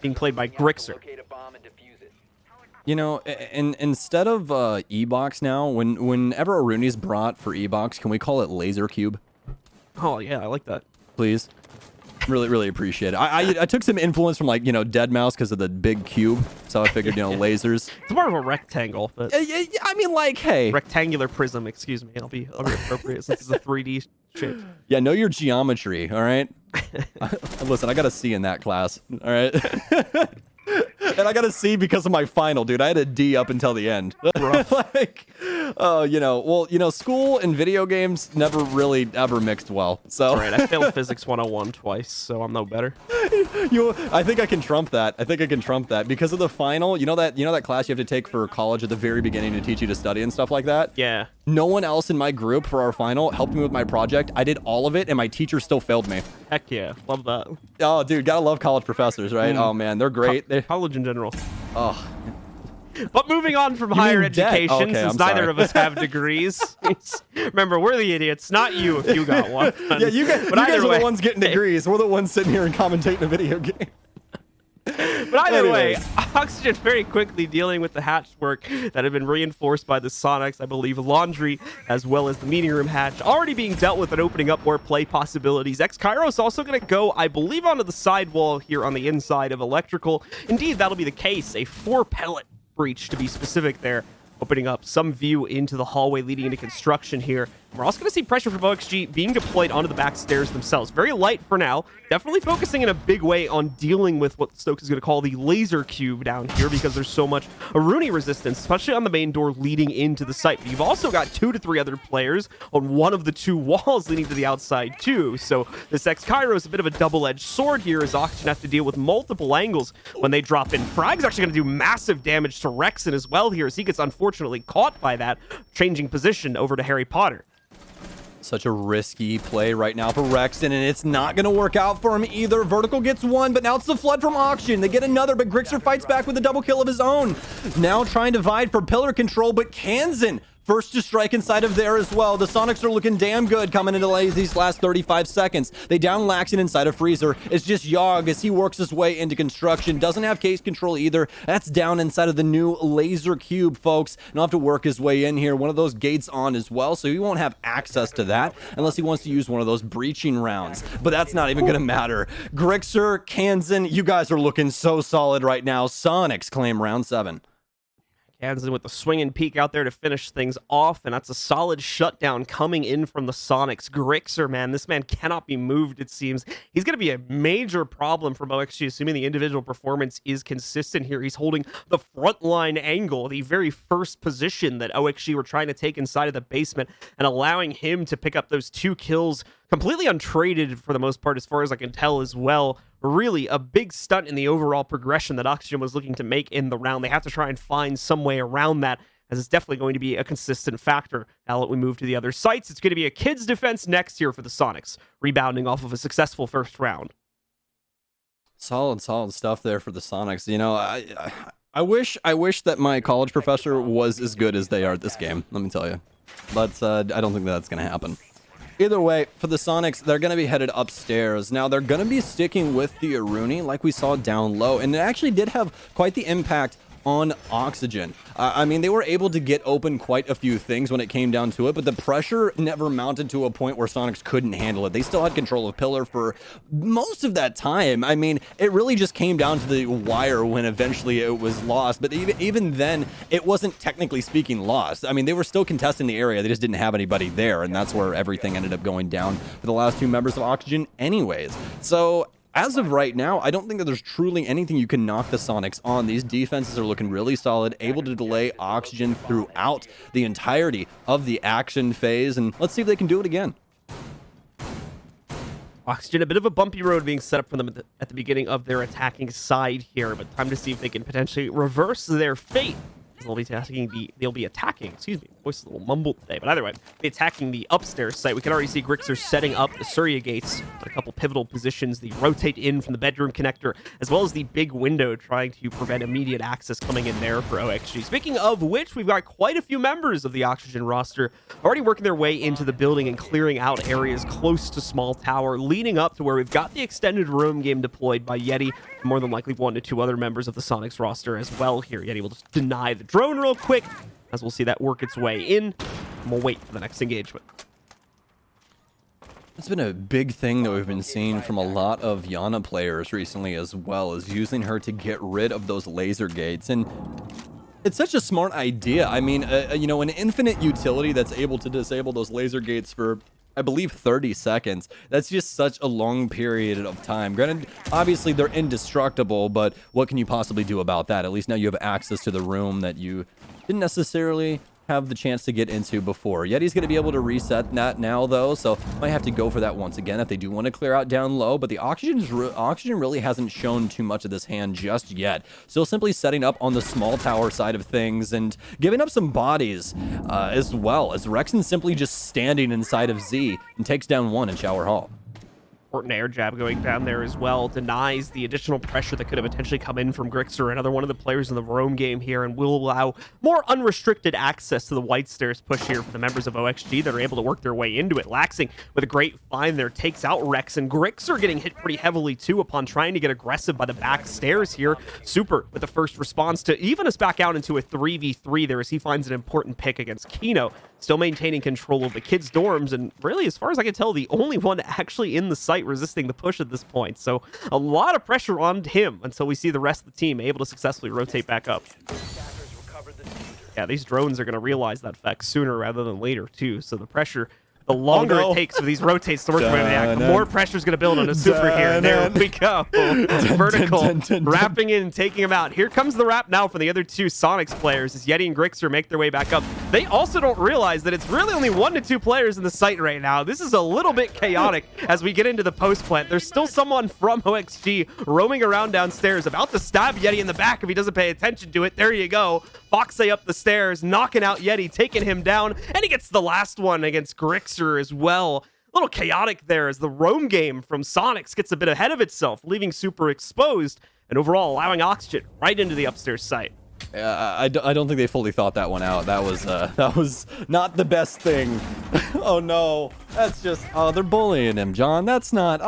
being played by Grixer. You know, instead of E-Box now, whenever Aruni's brought for E-Box, can we call it Laser Cube? Oh, yeah, I like that. Please. Really appreciate it. I took some influence from, like, Deadmau5 because of the big cube, so I figured, lasers. It's more of a rectangle, but I mean, like, hey, rectangular prism. Excuse me. I'll be appropriate since it's a 3D shape. Yeah, know your geometry. All right. Listen, I got a C in that class. All right. And I got a C because of my final, dude. I had a D up until the end. School and video games never really ever mixed well. So right, I failed Physics 101 twice, so I'm no better. I think I can trump that. Because of the final. You know that class you have to take for college at the very beginning to teach you to study and stuff like that? Yeah. No one else in my group for our final helped me with my project. I did all of it, and my teacher still failed me. Heck yeah. Love that. Oh, dude, gotta love college professors, right? Oh, man, they're great. College in general. Oh. But moving on from higher education, okay, since neither of us have degrees. Remember, we're the idiots, not you if you got one. Yeah, you guys are the ones getting degrees. We're the ones sitting here and commentating a video game. But either way, Oxygen very quickly dealing with the hatch work that had been reinforced by the Sonics. I believe Laundry, as well as the meeting room hatch, already being dealt with and opening up more play possibilities. X-Kairos also going to go, I believe, onto the sidewall here on the inside of Electrical. Indeed, that'll be the case. A 4-pellet breach, to be specific there, opening up some view into the hallway leading into construction here. We're also going to see pressure from OXG being deployed onto the back stairs themselves. Very light for now. Definitely focusing in a big way on dealing with what Stokes is going to call the laser cube down here because there's so much Aruni resistance, especially on the main door leading into the site. But you've also got 2 to 3 other players on one of the 2 walls leading to the outside too. So this X-Cairo is a bit of a double-edged sword here as Oxygen have to deal with multiple angles when they drop in. Frag's actually going to do massive damage to Rexon as well here as he gets unfortunately caught by that, changing position over to Harry Potter. Such a risky play right now for Rexon, and it's not going to work out for him either. Vertical gets one, but now it's the flood from Oxygen. They get another, but Grixer fights back with a double kill of his own. Now trying to vie for pillar control, but Kansan first to strike inside of there as well. The Sonics are looking damn good coming into these last 35 seconds. They down Laxon inside of Freezer. It's just Yogg as he works his way into construction. Doesn't have case control either. That's down inside of the new laser cube, folks. And he'll have to work his way in here. One of those gates on as well, so he won't have access to that unless he wants to use one of those breaching rounds. But that's not even going to matter. Grixer, Kansan, you guys are looking so solid right now. Sonics claim round 7. Kansan with the swing and peek out there to finish things off, and that's a solid shutdown coming in from the Sonics. Grixer, man, this man cannot be moved, it seems. He's going to be a major problem for OXG, assuming the individual performance is consistent here. He's holding the frontline angle, the very first position that OXG were trying to take inside of the basement, and allowing him to pick up those 2 kills completely untraded for the most part, as far as I can tell as well. Really a big stunt in the overall progression that Oxygen was looking to make in the round. They have to try and find some way around that, as it's definitely going to be a consistent factor. Now that we move to the other sites, it's going to be a kids defense next year for the Sonics, rebounding off of a successful first round. Solid stuff there for the Sonics. You know, I wish that my college professor was as good as they are at this game, let me tell you. But I don't think that's going to happen. Either way, for the Sonics, they're going to be headed upstairs. Now, they're going to be sticking with the Aruni like we saw down low, and it actually did have quite the impact on Oxygen. I mean, they were able to get open quite a few things when it came down to it, but the pressure never mounted to a point where Sonics couldn't handle it. They still had control of Pillar for most of that time. I mean, it really just came down to the wire when eventually it was lost, but even then, it wasn't technically speaking lost. I mean, they were still contesting the area, they just didn't have anybody there, and that's where everything ended up going down for the last 2 members of Oxygen anyways. So, as of right now, I don't think that there's truly anything you can knock the Sonics on. These defenses are looking really solid, able to delay Oxygen throughout the entirety of the action phase, and let's see if they can do it again. Oxygen, a bit of a bumpy road being set up for them at the beginning of their attacking side here, but time to see if they can potentially reverse their fate. They'll be attacking, excuse me, voice is a little mumbled today, but either way, be attacking the upstairs site. We can already see Grixer setting up the Surya gates at a couple pivotal positions, the rotate in from the bedroom connector, as well as the big window, trying to prevent immediate access coming in there for OXG. Speaking of which, we've got quite a few members of the Oxygen roster already working their way into the building and clearing out areas close to Small Tower, leading up to where we've got the extended roam game deployed by Yeti, more than likely 1 to 2 other members of the Sonics roster as well here. Yeti will just deny the drone real quick, as we'll see that work its way in, and we'll wait for the next engagement. It's been a big thing that we've been seeing from a lot of Yana players recently as well, is using her to get rid of those laser gates. And it's such a smart idea. I mean, you know, an infinite utility that's able to disable those laser gates for, I believe, 30 seconds. That's just such a long period of time. Granted, obviously they're indestructible, but what can you possibly do about that? At least now you have access to the room that you didn't necessarily have the chance to get into before. Yeti's going to be able to reset that now, though, so might have to go for that once again if they do want to clear out down low, but the Oxygen really hasn't shown too much of this hand just yet. Still simply setting up on the Small Tower side of things and giving up some bodies as well, as Rexon simply just standing inside of Z and takes down 1 in Shower Hall. important air jab going down there as well. Denies the additional pressure that could have potentially come in from Grixer, another one of the players in the roam game here, and will allow more unrestricted access to the white stairs push here for the members of OXG that are able to work their way into it. Laxing with a great find there takes out Rex, and Grixer getting hit pretty heavily too upon trying to get aggressive by the back stairs here. Super with the first response to even us back out into a 3v3 there as he finds an important pick against Kino. Still maintaining control of the kids' dorms, and really, as far as I can tell, the only one actually in the site resisting the push at this point. So a lot of pressure on him until we see the rest of the team able to successfully rotate back up. Yeah, these drones are going to realize that fact sooner rather than later, too. So the pressure, the longer it takes for these rotates to work their way back, the more pressure is going to build on a super here. There we go. Vertical, wrapping in, taking him out. Here comes the wrap now from the other two Soniqs players as Yeti and Grixer make their way back up. They also don't realize that it's really only 1 to 2 players in the site right now. This is a little bit chaotic as we get into the post plant. There's still someone from OXG roaming around downstairs, about to stab Yeti in the back if he doesn't pay attention to it. There you go. Foxay up the stairs, knocking out Yeti, taking him down, and he gets the last one against Grixer as well. A little chaotic there as the roam game from Soniqs gets a bit ahead of itself, leaving Super exposed, and overall allowing Oxygen right into the upstairs site. I don't think they fully thought that one out. That was not the best thing. Oh no, that's just, oh, they're bullying him, John. That's not,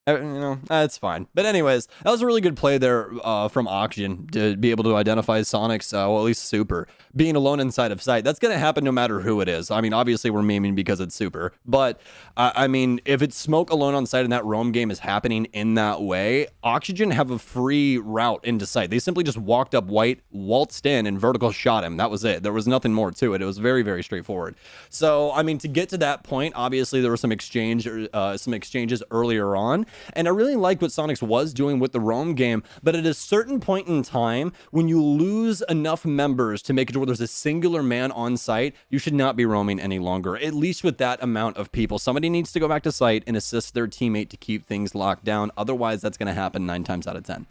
you know, that's fine. But anyways, that was a really good play there from Oxygen to be able to identify Soniqs, well, at least Super, being alone inside of sight. That's going to happen no matter who it is. I mean, obviously we're memeing because it's Super. But, I mean, if it's Smoke alone on site and that roam game is happening in that way, Oxygen have a free route into sight. They simply just walked up white, waltzed in, and vertical shot him. That was it. There was nothing more to it. It was very, very straightforward. So, I mean, to get to that point, obviously there were some exchanges earlier on. And I really liked what Soniqs was doing with the roam game, but at a certain point in time, when you lose enough members to make it to where there's a singular man on site, you should not be roaming any longer, at least with that amount of people. Somebody needs to go back to site and assist their teammate to keep things locked down. Otherwise, that's going to happen 9 times out of 10.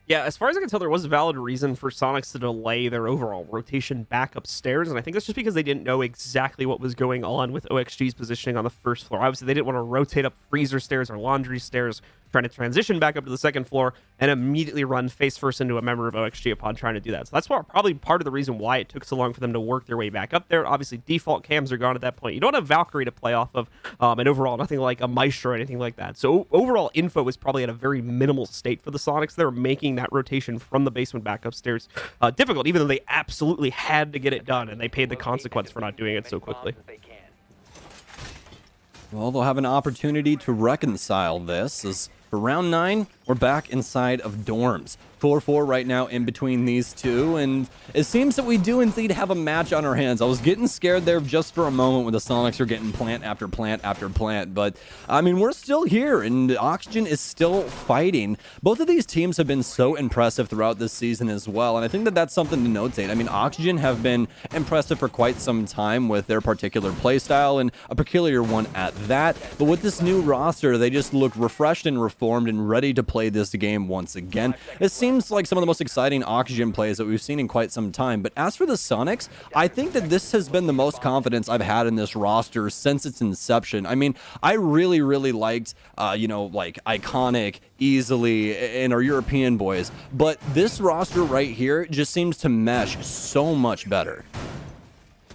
Yeah, as far as I can tell, there was a valid reason for Soniqs to delay their overall rotation back upstairs, and I think that's just because they didn't know exactly what was going on with OXG's positioning on the first floor. Obviously, they didn't want to rotate up freezer stairs or laundry stairs, trying to transition back up to the second floor and immediately run face first into a member of OXG upon trying to do that. So that's probably part of the reason why it took so long for them to work their way back up there. Obviously, default cams are gone at that point. You don't have Valkyrie to play off of, and overall, nothing like a Maestro or anything like that. So overall, info was probably at a very minimal state for the Soniqs. They're making that rotation from the basement back upstairs difficult, even though they absolutely had to get it done, and they paid the consequence for not doing it so quickly. Well, they'll have an opportunity to reconcile this as for round 9, we're back inside of dorms. 4-4 right now in between these two, and it seems that we do indeed have a match on our hands. I was getting scared there just for a moment when the Soniqs are getting plant after plant after plant, but I mean, we're still here, and Oxygen is still fighting. Both of these teams have been so impressive throughout this season as well, and I think that that's something to notate. I mean, Oxygen have been impressive for quite some time with their particular playstyle, and a peculiar one at that, but with this new roster, they just look refreshed and reformed and ready to play this game once again. It seems like some of the most exciting Oxygen plays that we've seen in quite some time. But as for the Soniqs, I think that this has been the most confidence I've had in this roster since its inception. I mean, I really, really liked, you know, like Iconic, Easily, and our European boys. But this roster right here just seems to mesh so much better.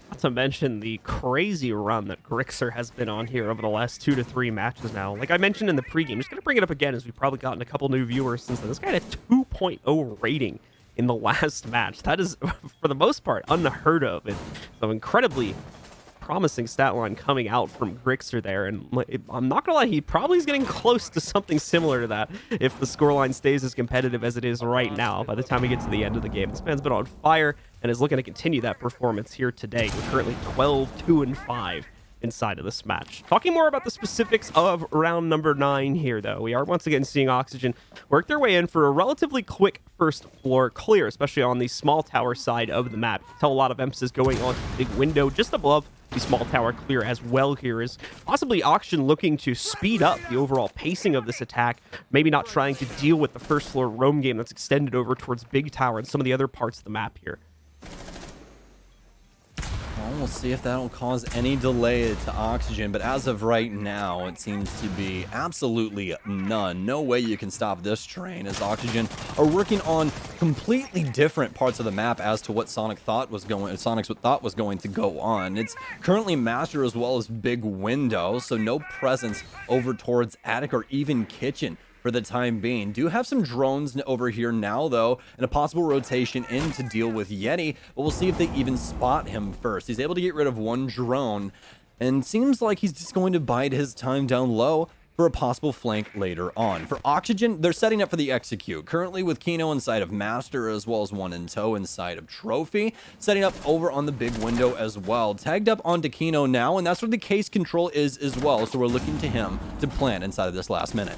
Not to mention the crazy run that Grixer has been on here over the last 2 to 3 matches now. Like I mentioned in the pregame, just going to bring it up again as we've probably gotten a couple new viewers since then. This guy had a 2.0 rating in the last match. That is, for the most part, unheard of. And so incredibly promising stat line coming out from Grixer there, and I'm not gonna lie, he probably is getting close to something similar to that if the scoreline stays as competitive as it is right now by the time we get to the end of the game. This man's been on fire and is looking to continue that performance here today. We're currently 12-2-5 inside of this match. Talking more about the specifics of round number 9 here, though, we are once again seeing Oxygen work their way in for a relatively quick first floor clear, especially on the small tower side of the map. You can tell a lot of emphasis going on the big window just above the small tower clear as well here is possibly Oxygen looking to speed up the overall pacing of this attack, maybe not trying to deal with the first floor roam game that's extended over towards big tower and some of the other parts of the map here. We'll see if that'll cause any delay to Oxygen, but as of right now, it seems to be absolutely none. No way you can stop this train, as Oxygen are working on completely different parts of the map as to what Sonics thought was going to go on. It's currently Master as well as Big Window, so no presence over towards Attic or even Kitchen for the time being. Do have some drones over here now, though, and a possible rotation in to deal with Yeti, but we'll see if they even spot him first. He's able to get rid of one drone, and seems like he's just going to bide his time down low for a possible flank later on. For Oxygen, they're setting up for the execute, currently with Kino inside of Master, as well as one in tow inside of Trophy, setting up over on the Big Window as well. Tagged up onto Kino now, and that's where the case control is as well, so we're looking to him to plant inside of this last minute.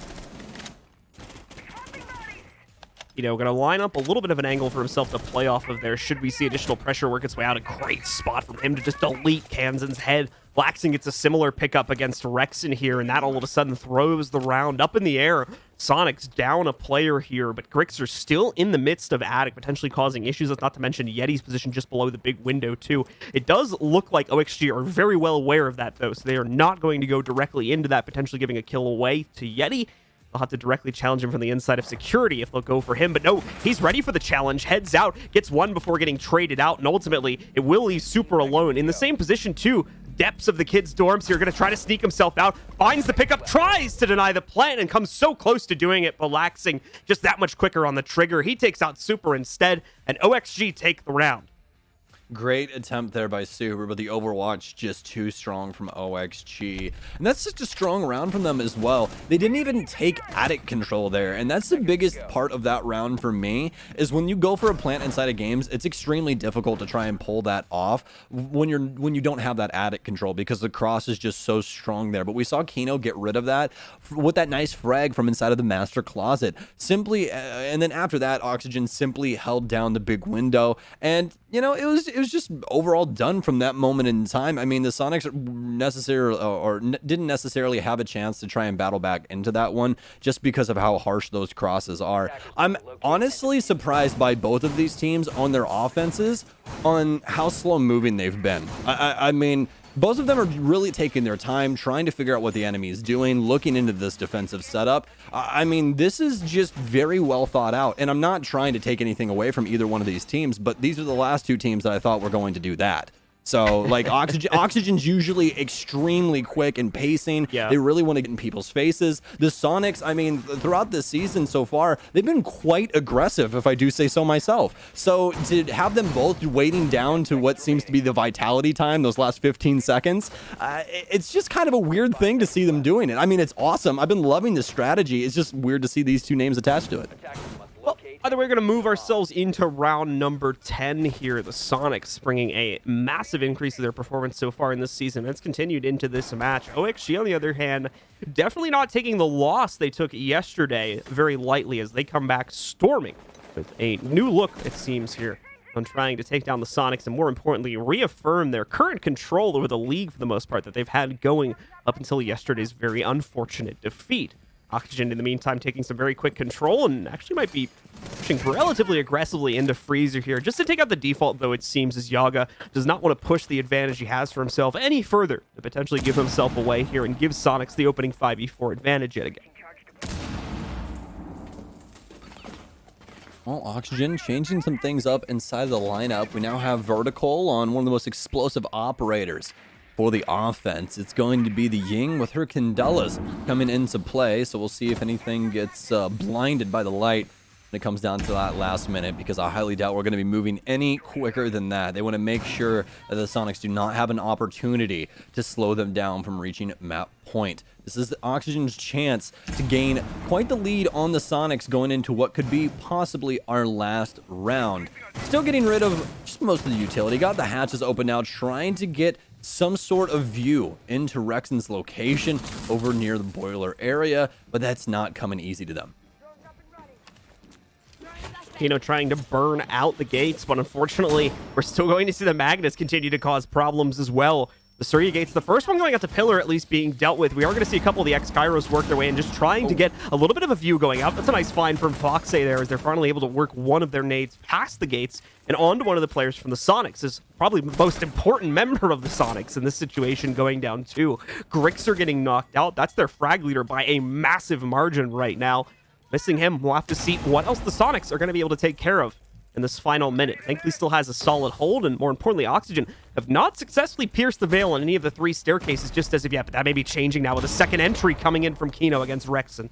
Going to line up a little bit of an angle for himself to play off of there. Should we see additional pressure work its way out? A great spot from him to just delete Kansan's head. Flaxing gets a similar pickup against Rexon here, and that all of a sudden throws the round up in the air. Soniqs down a player here, but Grix are still in the midst of Attic, potentially causing issues. That's not to mention Yeti's position just below the Big Window, too. It does look like OXG are very well aware of that, though, so they are not going to go directly into that, potentially giving a kill away to Yeti. They'll have to directly challenge him from the inside of security if they'll go for him. But no, he's ready for the challenge, heads out, gets one before getting traded out, and ultimately it will leave Super alone in the same position too. Depths of the kids' dorms here, going to try to sneak himself out, finds the pickup, tries to deny the plant, and comes so close to doing it, relaxing just that much quicker on the trigger. He takes out Super instead, and OXG take the round. Great attempt there by Super, but the Overwatch just too strong from OXG. And that's just a strong round from them as well. They didn't even take Attic control there, and that's the biggest part of that round for me, is when you go for a plant inside of games, it's extremely difficult to try and pull that off when you don't have that Attic control, because the cross is just so strong there. But we saw Kino get rid of that with that nice frag from inside of the Master Closet. Simply, and then after that, Oxygen simply held down the Big Window, and it was just overall done from that moment in time. I mean, the Sonics didn't necessarily have a chance to try and battle back into that one just because of how harsh those crosses are. I'm honestly surprised by both of these teams on their offenses on how slow moving they've been. I mean, both of them are really taking their time, trying to figure out what the enemy is doing, looking into this defensive setup. I mean, this is just very well thought out, and I'm not trying to take anything away from either one of these teams, but these are the last two teams that I thought were going to do that. So, like, Oxygen's usually extremely quick and pacing. Yeah. They really want to get in people's faces. The Sonics, I mean, throughout this season so far, they've been quite aggressive, if I do say so myself. So, to have them both waiting down to what seems to be the vitality time, those last 15 seconds, it's just kind of a weird thing to see them doing it. I mean, it's awesome. I've been loving this strategy. It's just weird to see these two names attached to it. Well, either way, we're going to move ourselves into round number 10 here. The Sonics bringing a massive increase to their performance so far in this season. That's continued into this match. OXG, on the other hand, definitely not taking the loss they took yesterday very lightly as they come back storming with a new look, it seems, here on trying to take down the Sonics and, more importantly, reaffirm their current control over the league for the most part that they've had going up until yesterday's very unfortunate defeat. Oxygen, in the meantime, taking some very quick control and actually might be pushing relatively aggressively into Freezer here. Just to take out the default, though, it seems, as Yaga does not want to push the advantage he has for himself any further to potentially give himself away here and give Sonics the opening 5v4 advantage yet again. Well, Oxygen changing some things up inside the lineup. We now have Vertical on one of the most explosive operators for the offense. It's going to be the Ying with her Candelas coming into play, so we'll see if anything gets blinded by the light when it comes down to that last minute, because I highly doubt we're going to be moving any quicker than that. They want to make sure that the Sonics do not have an opportunity to slow them down from reaching map point. This is Oxygen's chance to gain quite the lead on the Sonics going into what could be possibly our last round. Still getting rid of just most of the utility. Got the hatches open now, trying to get some sort of view into Rexon's location over near the boiler area, but that's not coming easy to them. Trying to burn out the gates, but unfortunately, we're still going to see the magnets continue to cause problems as well. The Surya Gates, the first one going out to Pillar at least being dealt with. We are going to see a couple of the X-Kairos work their way and just trying to get a little bit of a view going out. That's a nice find from Foxe there as they're finally able to work one of their nades past the gates and onto one of the players from the Soniqs. Is probably the most important member of the Soniqs in this situation going down too. Grixer getting knocked out. That's their frag leader by a massive margin right now. Missing him, we'll have to see what else the Soniqs are going to be able to take care of in this final minute. Thankfully still has a solid hold, and more importantly, Oxygen have not successfully pierced the veil on any of the 3 staircases just as of yet, but that may be changing now with a second entry coming in from Kino against Rexon.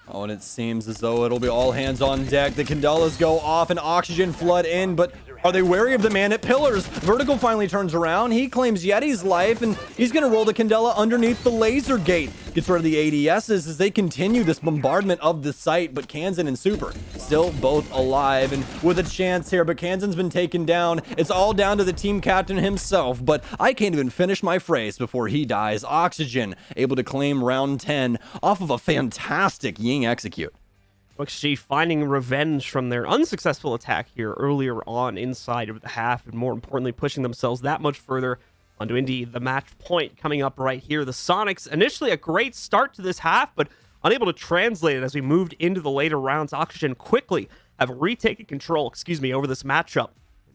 Oh, and it seems as though it'll be all hands on deck. The Candelas go off and Oxygen flood in, but are they wary of the man at Pillars? Vertical finally turns around. He claims Yeti's life, and he's going to roll the Candela underneath the laser gate. Gets rid of the ADSs as they continue this bombardment of the site, but Kansan and Super still both alive and with a chance here, but Kansan's been taken down. It's all down to the team captain himself, but I can't even finish my phrase before he dies. Oxygen able to claim round 10 off of a fantastic Ying execute. OXG finding revenge from their unsuccessful attack here earlier on inside of the half, and more importantly, pushing themselves that much further onto indeed the match point coming up right here. The Soniqs, initially a great start to this half, but unable to translate it as we moved into the later rounds. Oxygen quickly have retaken control, over this matchup.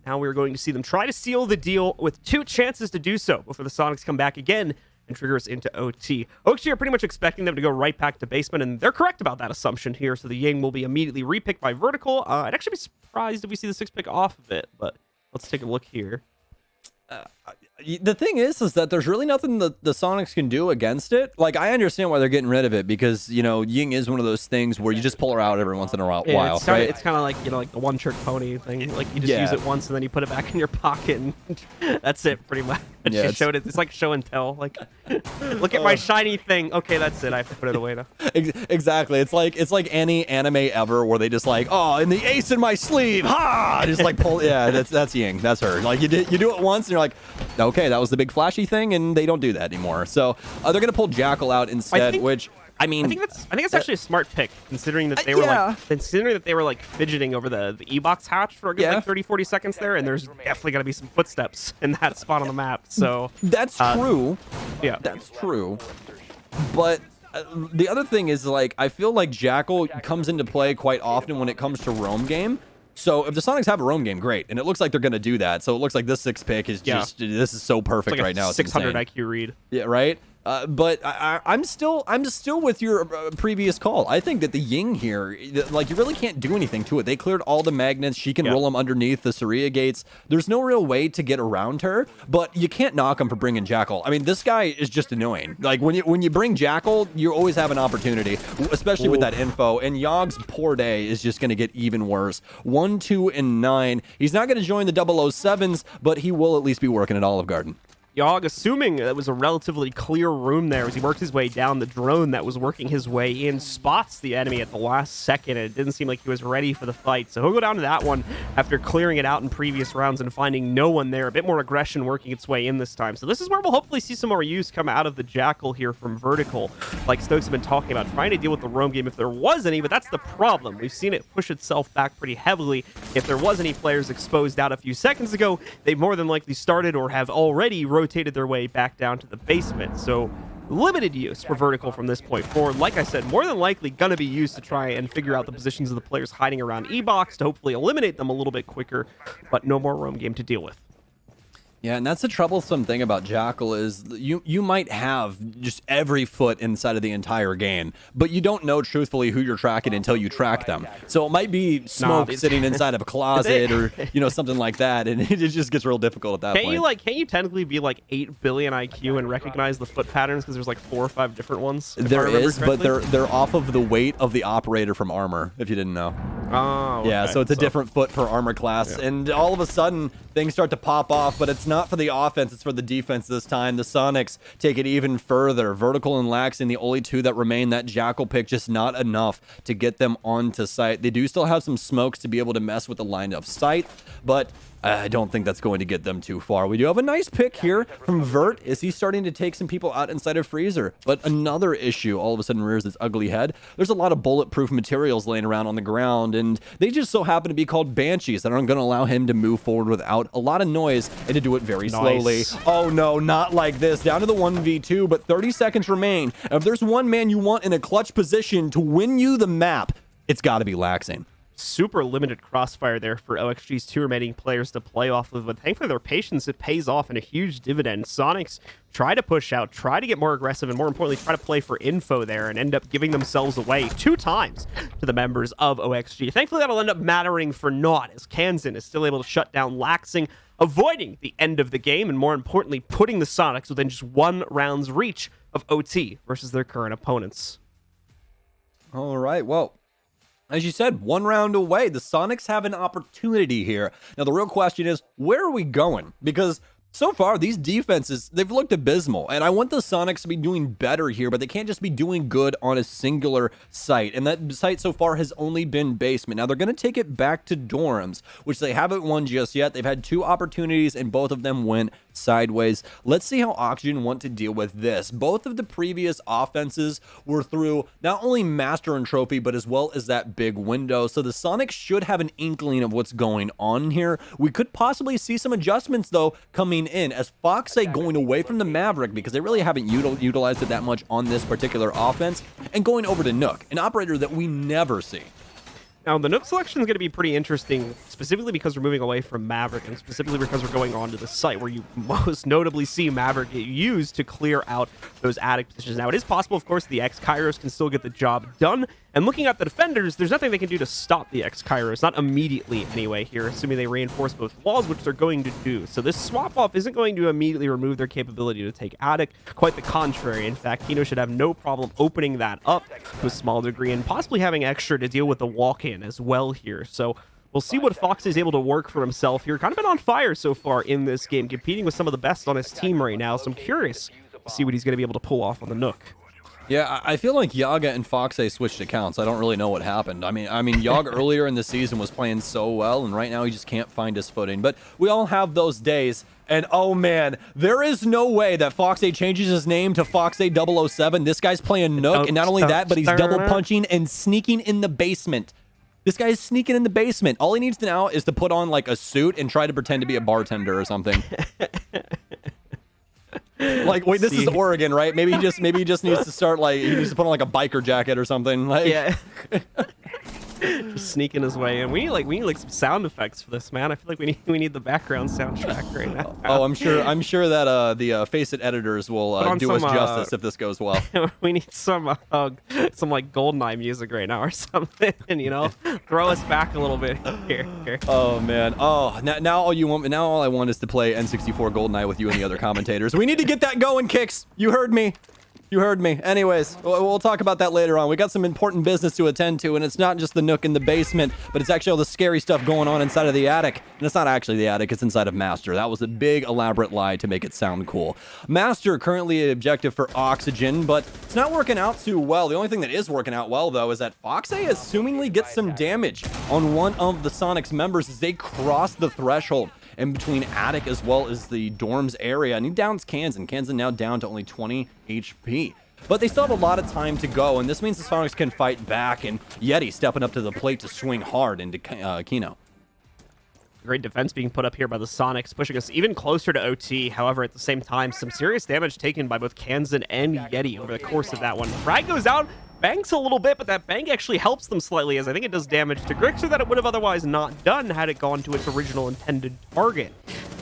Now we're going to see them try to seal the deal with 2 chances to do so before the Soniqs come back again and trigger us into OT. OXG are pretty much expecting them to go right back to basement, and they're correct about that assumption here, so the Ying will be immediately repicked by Vertical. I'd actually be surprised if we see the 6 pick off of it, but let's take a look here. The thing is that there's really nothing the Soniqs can do against it. Like, I understand why they're getting rid of it because, Ying is one of those things where you just pull her out every once in a while, right? It's kind of like, like the one-trick pony thing. Like, you just use it once and then you put it back in your pocket and that's it, pretty much. Yeah, She showed it. It's like show and tell. Like, look at my shiny thing. Okay, that's it. I have to put it away now. Exactly. It's like any anime ever where they just like, oh, and the ace in my sleeve, ha! Just like pull. Yeah, that's Ying. That's her. Like you do it once and you're like, okay, that was the big flashy thing, and they don't do that anymore. So they're gonna pull Jackal out instead, I think that's actually a smart pick, considering that they were like fidgeting over the E-box hatch for a good 30-40 seconds there, and there's definitely gonna be some footsteps in that spot on the map. So that's true. Yeah, that's true. But the other thing is, like, I feel like Jackal comes into play quite often when it comes to roam game. So if the Soniqs have a roam game, great, and it looks like they're going to do that. So it looks like this 6 pick is just this is so perfect like right now. It's 600 insane. IQ read. Yeah, right. But I'm still with your previous call. I think that the Ying here, like, you really can't do anything to it. They cleared all the magnets. She can roll them underneath the Surya gates. There's no real way to get around her, but you can't knock him for bringing Jackal. I mean, this guy is just annoying. Like, when you bring Jackal, you always have an opportunity, especially with that info. And Yogg's poor day is just going to get even worse. 1, 2, and 9. He's not going to join the 007s, but he will at least be working at Olive Garden. Yogg, assuming it was a relatively clear room there as he worked his way down, the drone that was working his way in spots the enemy at the last second, and it didn't seem like he was ready for the fight. So he'll go down to that one after clearing it out in previous rounds and finding no one there. A bit more aggression working its way in this time. So this is where we'll hopefully see some more use come out of the Jackal here from Vertical, like Stokes have been talking about, trying to deal with the roam game if there was any, but that's the problem. We've seen it push itself back pretty heavily. If there was any players exposed out a few seconds ago, they've more than likely started or have already rotated their way back down to the basement. So limited use for Vertical from this point forward. Like I said, more than likely gonna be used to try and figure out the positions of the players hiding around E-box to hopefully eliminate them a little bit quicker, but no more roam game to deal with. Yeah, and that's the troublesome thing about Jackal is you might have just every foot inside of the entire game, but you don't know truthfully who you're tracking until you track them. So it might be Smoke sitting inside of a closet or something like that, and it just gets real difficult at that point. Can't you technically be like 8 billion IQ and recognize the foot patterns because there's like 4 or 5 different ones? There is, but they're off of the weight of the operator from armor, if you didn't know. Oh, yeah, so it's a different foot per armor class, and all of a sudden things start to pop off, but it's not for the offense, it's for the defense this time. The Soniqs take it even further. Vertical and Laxing, the only 2 that remain. That Jackal pick just not enough to get them onto site. They do still have some smokes to be able to mess with the line of sight, but I don't think that's going to get them too far. We do have a nice pick here from Vert. Is he starting to take some people out inside of Freezer? But another issue all of a sudden rears its ugly head. There's a lot of bulletproof materials laying around on the ground, and they just so happen to be called Banshees that aren't going to allow him to move forward without loud, a lot of noise, and to do it very slowly. Oh no, not like this. Down to the 1v2, but 30 seconds remain. And if there's one man you want in a clutch position to win you the map, it's got to be Laxing. Super limited crossfire there for OXG's 2 remaining players to play off of, but thankfully their patience, it pays off in a huge dividend. Soniqs try to push out, try to get more aggressive, and more importantly, try to play for info there and end up giving themselves away 2 times to the members of OXG. Thankfully, that'll end up mattering for naught, as Kansan is still able to shut down Laxing, avoiding the end of the game, and more importantly, putting the Soniqs within just 1 round's reach of OT versus their current opponents. All right, well, as you said, 1 round away. The Soniqs have an opportunity here. Now, the real question is, where are we going? Because so far, these defenses, they've looked abysmal. And I want the Soniqs to be doing better here, but they can't just be doing good on a singular site. And that site so far has only been basement. Now, they're going to take it back to dorms, which they haven't won just yet. They've had 2 opportunities, and both of them went sideways. Let's see how Oxygen want to deal with this. Both of the previous offenses were through not only Master and Trophy, but as well as that big window. So the Soniqs should have an inkling of what's going on here. We could possibly see some adjustments, though, coming in, as Foxay going away from the Maverick, because they really haven't utilized it that much on this particular offense, and going over to Nook, an operator that we never see. Now, the Nook selection is going to be pretty interesting, specifically because we're moving away from Maverick, and specifically because we're going on to the site where you most notably see Maverick get used to clear out those attic positions. Now, it is possible, of course, the X-Kairos can still get the job done, and looking at the defenders, there's nothing they can do to stop the X-Kairos, not immediately anyway here, assuming they reinforce both walls, which they're going to do. So this swap-off isn't going to immediately remove their capability to take attic, quite the contrary. In fact, Kino should have no problem opening that up to a small degree, and possibly having extra to deal with the walk-in as well here. So we'll see what Fox is able to work for himself here. Kind of been on fire so far in this game, competing with some of the best on his team right now, so I'm curious to see what he's going to be able to pull off on the Nook. Yeah, I feel like Yaga and Foxay switched accounts. I don't really know what happened. I mean, Yaga earlier in the season was playing so well, and right now he just can't find his footing. But we all have those days, and oh man, there is no way that Foxay changes his name to Foxay 007. This guy's playing Nook, and not only that, but he's double punching and sneaking in the basement. This guy is sneaking in the basement. All he needs to now is to put on like a suit and try to pretend to be a bartender or something. Like, wait, this is Oregon, right? Maybe he just needs to start, like, he needs to put on like a biker jacket or something. Like, yeah. Just sneaking his way in. We need like some sound effects for this, man. I feel like we need the background soundtrack right now. Oh, I'm sure that the Face It editors will do us justice if this goes well. We need some like GoldenEye music right now or something, you know, throw us back a little bit here. Oh man. Oh, now all I want is to play N64 GoldenEye with you and the other commentators. We need to get that going, Kicks. You heard me. You heard me. Anyways, we'll talk about that later on. We got some important business to attend to, and it's not just the Nook in the basement, but it's actually all the scary stuff going on inside of the attic. And it's not actually the attic, it's inside of Master. That was a big, elaborate lie to make it sound cool. Master currently an objective for Oxygen, but it's not working out too well. The only thing that is working out well, though, is that Foxay assumingly gets some damage on one of the Soniqs members as they cross the threshold in between attic as well as the dorms area, and he downs Kansan. Kansan now down to only 20 HP. But they still have a lot of time to go, and this means the Soniqs can fight back, and Yeti stepping up to the plate to swing hard into Kino. Great defense being put up here by the Soniqs, pushing us even closer to OT. However, at the same time, some serious damage taken by both Kansan and Yeti over the course of that one. Frag goes out, banks a little bit, but that bank actually helps them slightly, as I think it does damage to Grixer that it would have otherwise not done had it gone to its original intended target.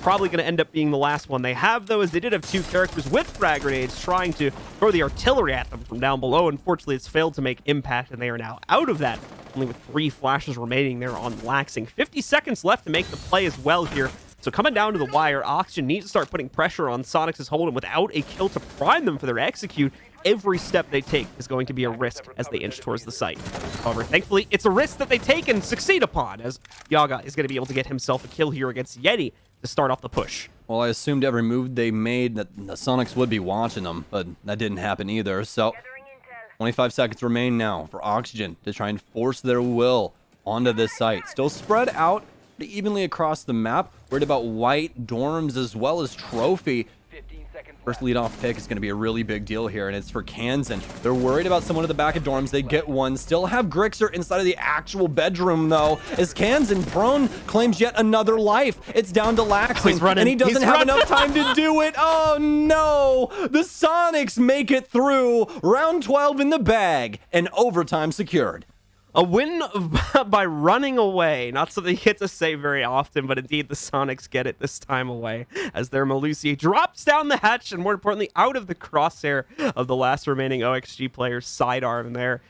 Probably going to end up being the last one they have, though, as they did have 2 characters with frag grenades trying to throw the artillery at them from down below. Unfortunately, it's failed to make impact, and they are now out of that, only with 3 flashes remaining there on Laxing. 50 seconds left to make the play as well here. So coming down to the wire, Oxygen needs to start putting pressure on Soniqs' hold, and without a kill to prime them for their execute, every step they take is going to be a risk as they inch towards the site. However, thankfully, it's a risk that they take and succeed upon, as Yaga is going to be able to get himself a kill here against Yeti to start off the push. Well, I assumed every move they made that the Soniqs would be watching them, but that didn't happen either. So 25 seconds remain now for Oxygen to try and force their will onto this site. Still spread out evenly across the map. Worried about white dorms as well as Trophy. First leadoff pick is going to be a really big deal here, and it's for Kansan. They're worried about someone at the back of dorms. They get one. Still have Grixer inside of the actual bedroom, though, as Kansan prone claims yet another life. It's down to Laxing, and he doesn't have enough time to do it. Oh, no. The Soniqs make it through. Round 12 in the bag, and overtime secured. A win by running away. Not something you get to say very often, but indeed the Soniqs get it this time away as their Malusi drops down the hatch and, more importantly, out of the crosshair of the last remaining OXG player's sidearm there,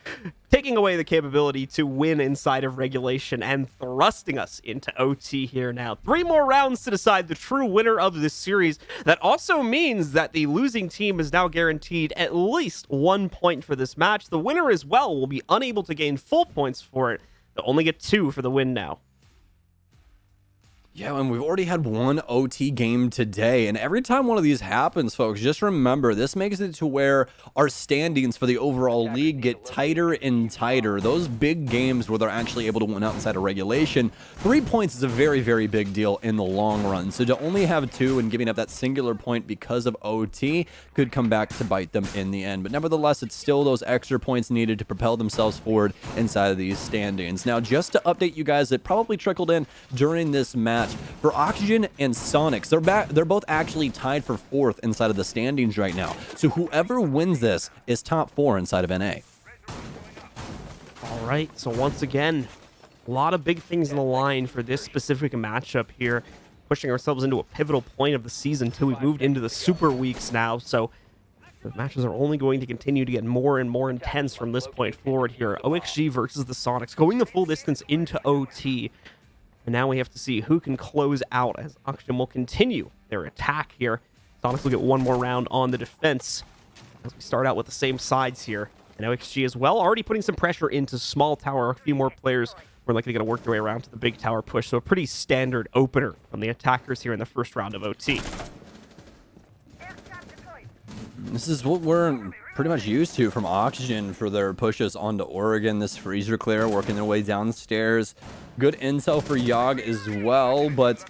taking away the capability to win inside of regulation and thrusting us into OT here now. 3 more rounds to decide the true winner of this series. That also means that the losing team is now guaranteed at least 1 point for this match. The winner as well will be unable to gain full points for it. They'll only get 2 for the win now. Yeah, and we've already had 1 OT game today, and every time one of these happens, folks, just remember, this makes it to where our standings for the overall league get tighter and tighter. Those big games where they're actually able to win out inside of regulation, 3 points is a very, very big deal in the long run. So to only have 2 and giving up that singular point because of OT could come back to bite them in the end. But nevertheless, it's still those extra points needed to propel themselves forward inside of these standings. Now, just to update you guys, it probably trickled in during this match. For Oxygen and Soniqs, they're both actually tied for 4th inside of the standings right now. So whoever wins this is top 4 inside of NA. All right, so once again, a lot of big things in the line for this specific matchup here, pushing ourselves into a pivotal point of the season until we've moved into the super weeks now. So the matches are only going to continue to get more and more intense from this point forward here. OXG versus the Soniqs, going the full distance into OT. And now we have to see who can close out as Oxygen will continue their attack here. Soniqs will get 1 more round on the defense as we start out with the same sides here. And OXG as well, already putting some pressure into small tower. A few more players were likely going to work their way around to the big tower push. So a pretty standard opener from the attackers here in the first round of OT. This is what we're pretty much used to from Oxygen for their pushes onto Oregon. This freezer clear working their way downstairs. Good intel for Yogg as well, but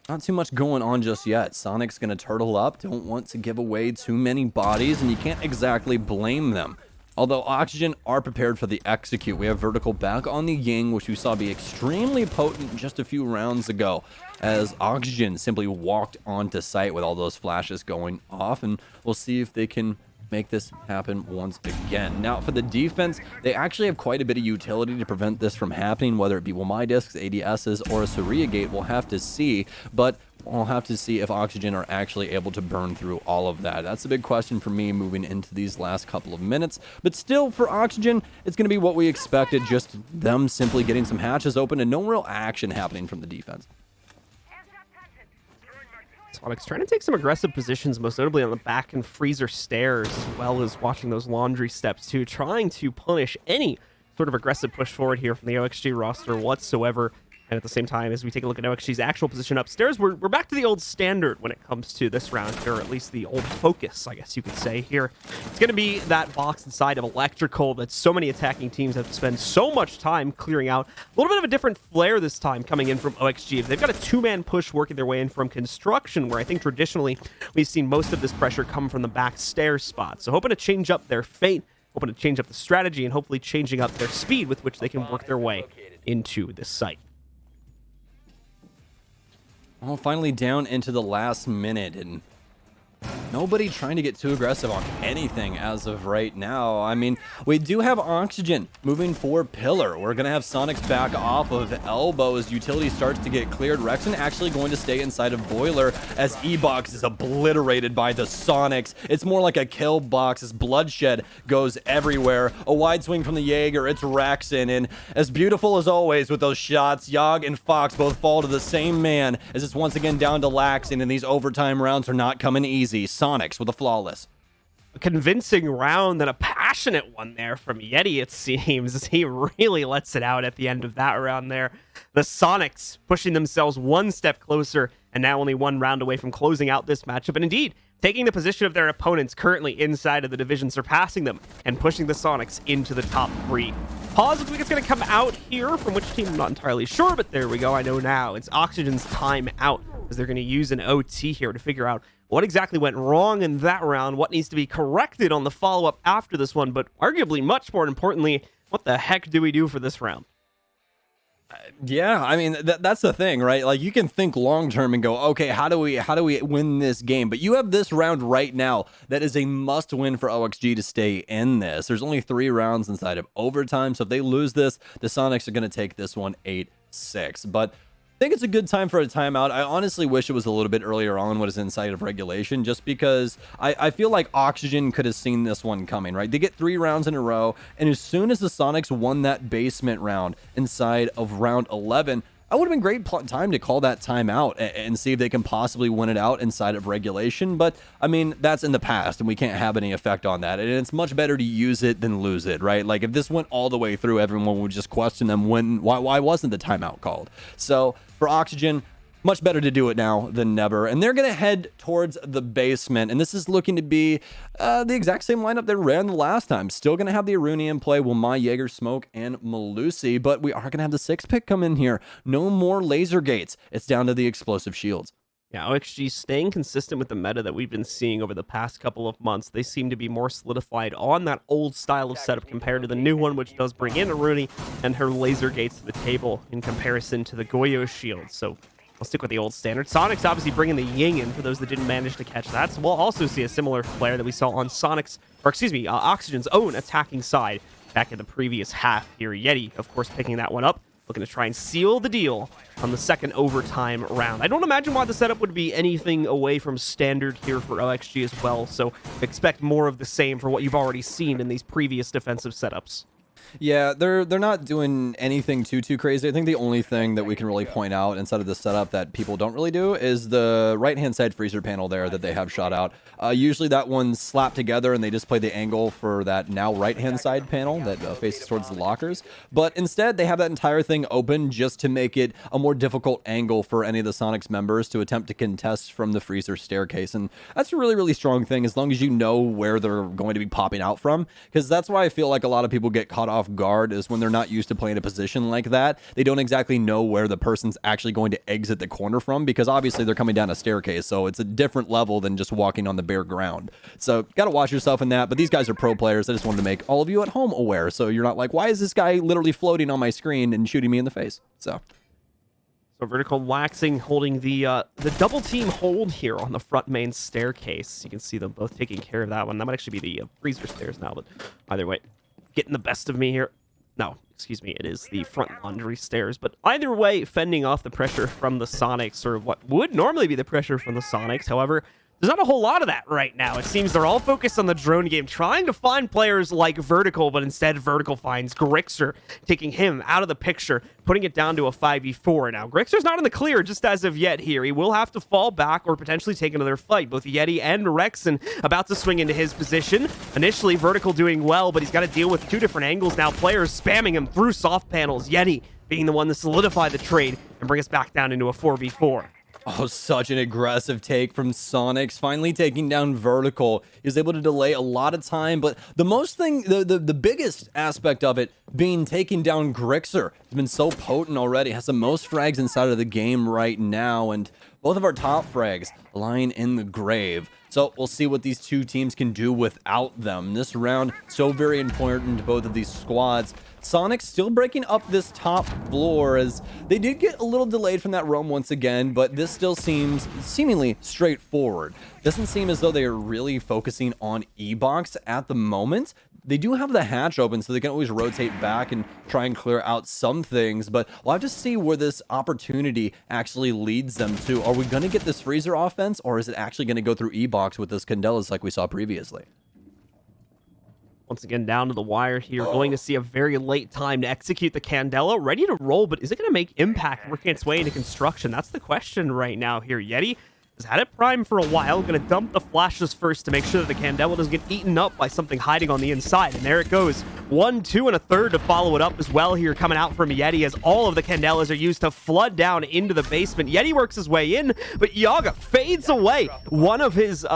not too much going on just yet. Soniqs gonna turtle up, don't want to give away too many bodies, and you can't exactly blame them. Although Oxygen are prepared for the execute. We have vertical back on the Ying, which we saw be extremely potent just a few rounds ago, as Oxygen simply walked onto site with all those flashes going off, and we'll see if they can make this happen once again. Now, for the defense, they actually have quite a bit of utility to prevent this from happening, whether it be Wamai discs, ADSs, or a Saria gate. We'll have to see, but we'll have to see if Oxygen are actually able to burn through all of that. That's a big question for me moving into these last couple of minutes. But still, for Oxygen, it's going to be what we expected, just them simply getting some hatches open and no real action happening from the defense. Soniqs trying to take some aggressive positions, most notably on the back and freezer stairs, as well as watching those laundry steps too, trying to punish any sort of aggressive push forward here from the OXG roster whatsoever. And at the same time, as we take a look at OXG's actual position upstairs, we're back to the old standard when it comes to this round here, or at least the old focus, I guess you could say here. It's going to be that box inside of electrical that so many attacking teams have to spend so much time clearing out. A little bit of a different flair this time coming in from OXG. They've got a 2-man push working their way in from construction, where I think traditionally we've seen most of this pressure come from the back stairs spot. So hoping to change up their fate, hoping to change up the strategy, and hopefully changing up their speed with which they can work their way into this site. Well, finally down into the last minute, and nobody trying to get too aggressive on anything as of right now. I mean, we do have Oxygen moving for Pillar. We're going to have Soniqs back off of Elbow as utility starts to get cleared. Rexon actually going to stay inside of Boiler as E-Box is obliterated by the Soniqs. It's more like a kill box as bloodshed goes everywhere. A wide swing from the Jaeger. It's Rexon, and as beautiful as always with those shots, Yogg and Fox both fall to the same man as it's once again down to Laxing, and these overtime rounds are not coming easy. Soniqs with a flawless. A convincing round and a passionate one there from Yeti, it seems, as he really lets it out at the end of that round there. The Soniqs pushing themselves one step closer and now only 1 round away from closing out this matchup. And indeed, taking the position of their opponents currently inside of the division, surpassing them and pushing the Soniqs into the top 3. Pause looks like it's going to come out here. From which team, I'm not entirely sure, but there we go. I know now. It's Oxygen's time out, as they're going to use an OT here to figure out what exactly went wrong in that round, what needs to be corrected on the follow-up after this one, but arguably much more importantly, what the heck do we do for this round? Yeah, I mean that's the thing, right? Like you can think long term and go, okay, how do we win this game? But you have this round right now that is a must win for OXG to stay in this. There's only 3 rounds inside of overtime, so if they lose this, the Sonics are going to take this one 8-6. But I think it's a good time for a timeout. I honestly wish it was a little bit earlier on what is inside of regulation, just because I feel like Oxygen could have seen this one coming, right? They get 3 rounds in a row, and as soon as the Sonics won that basement round inside of round 11, I would have been great time to call that timeout and see if they can possibly win it out inside of regulation. But I mean, that's in the past and we can't have any effect on that. And it's much better to use it than lose it, right? Like if this went all the way through, everyone would just question them why wasn't the timeout called? So for Oxygen, much better to do it now than never. And they're going to head towards the basement. And this is looking to be the exact same lineup they ran the last time. Still going to have the Aruni in play, Wilma, Jaeger, Smoke, and Malusi. But we are going to have the 6th pick come in here. No more laser gates. It's down to the explosive shields. Yeah, OXG staying consistent with the meta that we've been seeing over the past couple of months. They seem to be more solidified on that old style of setup compared to the new one, which does bring in Aruni and her laser gates to the table in comparison to the Goyo shield. So I'll stick with the old standard. Soniqs obviously bringing the Ying in for those that didn't manage to catch that. So we'll also see a similar flare that we saw on Oxygen's own attacking side back in the previous half here. Yeti, of course, picking that one up, looking to try and seal the deal on the second overtime round. I don't imagine why the setup would be anything away from standard here for OXG as well. So expect more of the same for what you've already seen in these previous defensive setups. Yeah, they're not doing anything too crazy. I think the only thing that we can really point out inside of the setup that people don't really do is the right-hand side freezer panel there that they have shot out. Usually that one's slapped together and they just play the angle for that now right-hand side panel that faces towards the lockers. But instead, they have that entire thing open just to make it a more difficult angle for any of the Sonics members to attempt to contest from the freezer staircase. And that's a really strong thing as long as you know where they're going to be popping out from. Because that's why I feel like a lot of people get caught off guard is when they're not used to playing a position like that. They don't exactly know where the person's actually going to exit the corner from because obviously they're coming down a staircase, so it's a different level than just walking on the bare ground. So gotta watch yourself in that, but these guys are pro players. I just wanted to make all of you at home aware so you're not like, why is this guy literally floating on my screen and shooting me in the face? So Vertical waxing holding the double team hold here on the front main staircase. You can see them both taking care of that one. That might actually be the freezer stairs now, but either way, getting the best of me here. No, excuse me, it is the front laundry stairs. But either way, fending off the pressure from the Sonics, or what would normally be the pressure from the Sonics. However, there's not a whole lot of that right now. It seems they're all focused on the drone game, trying to find players like Vertical, but instead Vertical finds Grixer, taking him out of the picture, putting it down to a 5v4. Now, Grixer's not in the clear just as of yet here. He will have to fall back or potentially take another fight. Both Yeti and Rexon about to swing into his position. Initially, Vertical doing well, but he's got to deal with 2 different angles now. Players spamming him through soft panels. Yeti being the one to solidify the trade and bring us back down into a 4v4. Oh, such an aggressive take from Soniqs, finally taking down Vertical. He was able to delay a lot of time, but the biggest aspect of it being taking down Grixer. He's been so potent already, has the most frags inside of the game right now, and both of our top frags lying in the grave. So we'll see what these 2 teams can do without them. This round, so very important to both of these squads. Sonic still breaking up this top floor as they did get a little delayed from that roam once again, but this still seems seemingly straightforward. Doesn't seem as though they are really focusing on E-Box at the moment. They do have the hatch open, so they can always rotate back and try and clear out some things, but we'll have to see where this opportunity actually leads them to. Are we going to get this freezer offense, or is it actually going to go through E-Box with this Candelas like we saw previously? Once again, down to the wire here. Going to see a very late time to execute the Candela. Ready to roll, but is it going to make impact working its way into construction? That's the question right now here. Yeti has had it primed for a while. Going to dump the flashes first to make sure that the Candela doesn't get eaten up by something hiding on the inside. And there it goes. 1, 2, and a third to follow it up as well here coming out from Yeti as all of the Candelas are used to flood down into the basement. Yeti works his way in, but Yaga fades away. One of his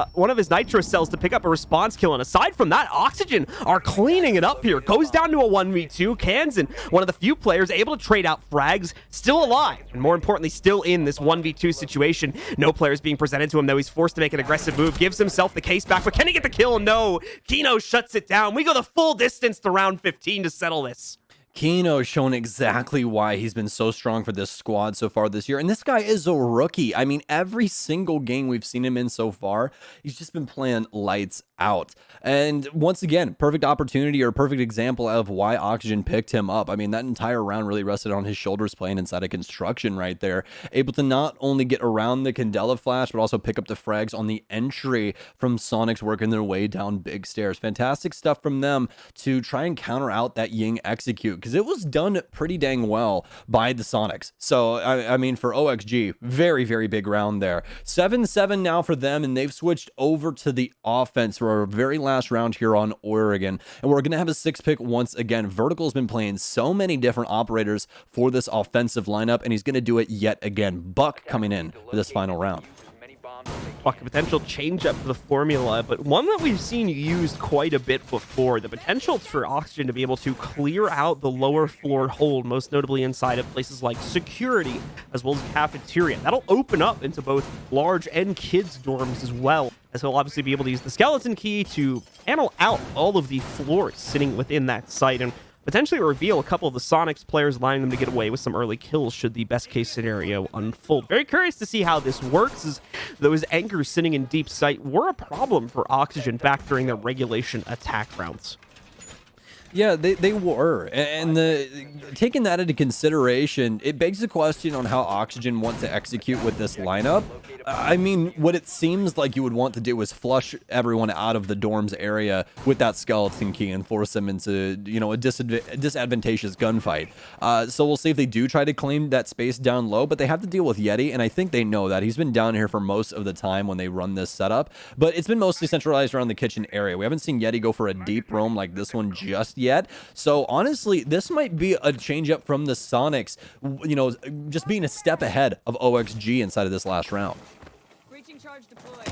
nitro cells to pick up a response kill. And aside from that, Oxygen are cleaning it up here. Goes down to a 1v2. Kansan, one of the few players able to trade out frags, still alive. And more importantly, still in this 1v2 situation. No players being being presented to him, though. He's forced to make an aggressive move, gives himself the case back, but can he get the kill? No. Kino shuts it down. We go the full distance to round 15 to settle this. Kino's shown exactly why he's been so strong for this squad so far this year. And this guy is a rookie. I mean, every single game we've seen him in so far, he's just been playing lights out. And once again, perfect opportunity or perfect example of why Oxygen picked him up. I mean, that entire round really rested on his shoulders playing inside of construction right there. Able to not only get around the Candela flash, but also pick up the frags on the entry from Soniqs working their way down big stairs. Fantastic stuff from them to try and counter out that Ying execute, because it was done pretty dang well by the Soniqs. So, I mean, for OXG, very, very big round there. 7-7 now for them, and they've switched over to the offense for our very last round here on Oregon. And we're going to have a 6-pick once again. Vertical's been playing so many different operators for this offensive lineup, and he's going to do it yet again. Buck coming in for this final round. Buck, a potential change-up for the formula, but one that we've seen used quite a bit before. The potential for Oxygen to be able to clear out the lower floor hold, most notably inside of places like security, as well as cafeteria. That'll open up into both large and kids' dorms as well, as he'll obviously be able to use the skeleton key to panel out all of the floors sitting within that site, and potentially reveal a couple of the Soniqs players, allowing them to get away with some early kills should the best case scenario unfold. Very curious to see how this works, as those anchors sitting in deep sight were a problem for Oxygen back during their regulation attack rounds. Yeah, they were. And taking that into consideration, it begs the question on how Oxygen wants to execute with this lineup. I mean, what it seems like you would want to do is flush everyone out of the dorms area with that skeleton key and force them into, you know, a disadvantageous gunfight. So we'll see if they do try to claim that space down low, but they have to deal with Yeti, and I think they know that. He's been down here for most of the time when they run this setup, but it's been mostly centralized around the kitchen area. We haven't seen Yeti go for a deep roam like this one just yet. So honestly, this might be a change up from the Soniqs, you know, just being a step ahead of OXG inside of this last round. Breaching charge deployed.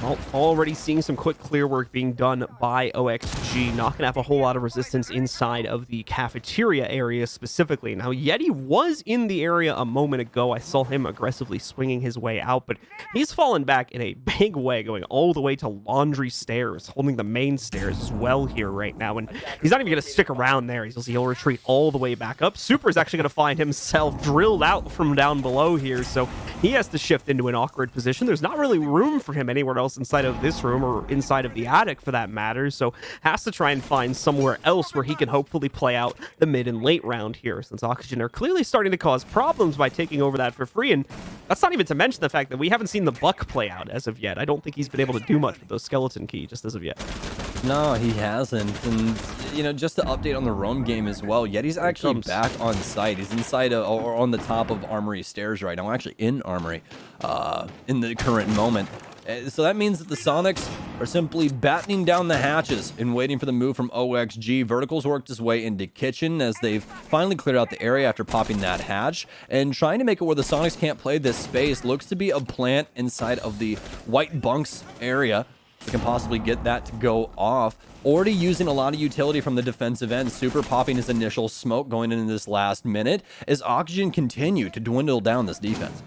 Well, already seeing some quick clear work being done by OXG, not gonna have a whole lot of resistance inside of the cafeteria area specifically. Now, Yeti was in the area a moment ago. I saw him aggressively swinging his way out, but he's fallen back in a big way, going all the way to laundry stairs, holding the main stairs as well here right now, and he's not even gonna stick around there. He'll retreat all the way back up. Super is actually gonna find himself drilled out from down below here, so he has to shift into an awkward position. There's not really room for him anywhere else inside of this room, or inside of the attic for that matter, so has to try and find somewhere else where he can hopefully play out the mid and late round here, since Oxygen are clearly starting to cause problems by taking over that for free. And that's not even to mention the fact that we haven't seen the Buck play out as of yet. I don't think he's been able to do much with those skeleton key just as of yet. No, he hasn't. And, you know, just to update on the roam game as well, Yeti's actually back on site. He's inside or on the top of Armory stairs right now, actually in Armory in the current moment. So that means that the Soniqs are simply battening down the hatches and waiting for the move from OXG. Vertical's worked his way into kitchen as they've finally cleared out the area after popping that hatch, and trying to make it where the Soniqs can't play this space. Looks to be a plant inside of the white bunks area. We can possibly get that to go off. Already using a lot of utility from the defensive end. Super popping his initial smoke going into this last minute as Oxygen continue to dwindle down this defense.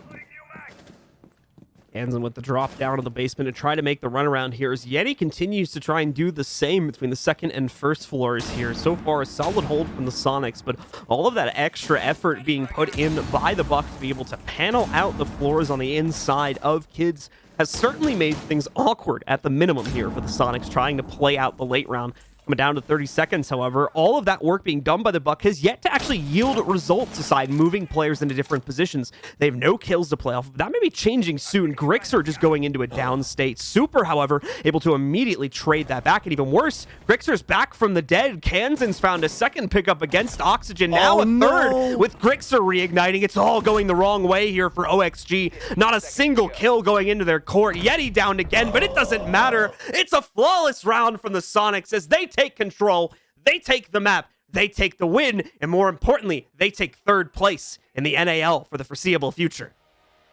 Hansen with the drop down to the basement to try to make the runaround here, as Yeti continues to try and do the same between the second and first floors here. So far, a solid hold from the Soniqs, but all of that extra effort being put in by the Buck to be able to panel out the floors on the inside of kids has certainly made things awkward at the minimum here for the Soniqs trying to play out the late round. Coming down to 30 seconds, however, all of that work being done by the Buck has yet to actually yield results aside moving players into different positions. They have no kills to play off of. That may be changing soon. Grixer just going into a down state. Super, however, able to immediately trade that back. And even worse, Grixer's back from the dead. Kansan's found a second pickup against Oxygen. Now a third with Grixer reigniting. It's all going the wrong way here for OXG. Not a single kill going into their court. Yeti downed again, but it doesn't matter. It's a flawless round from the Soniqs as they take control, they take the map, they take the win, and more importantly, they take third place in the NAL for the foreseeable future.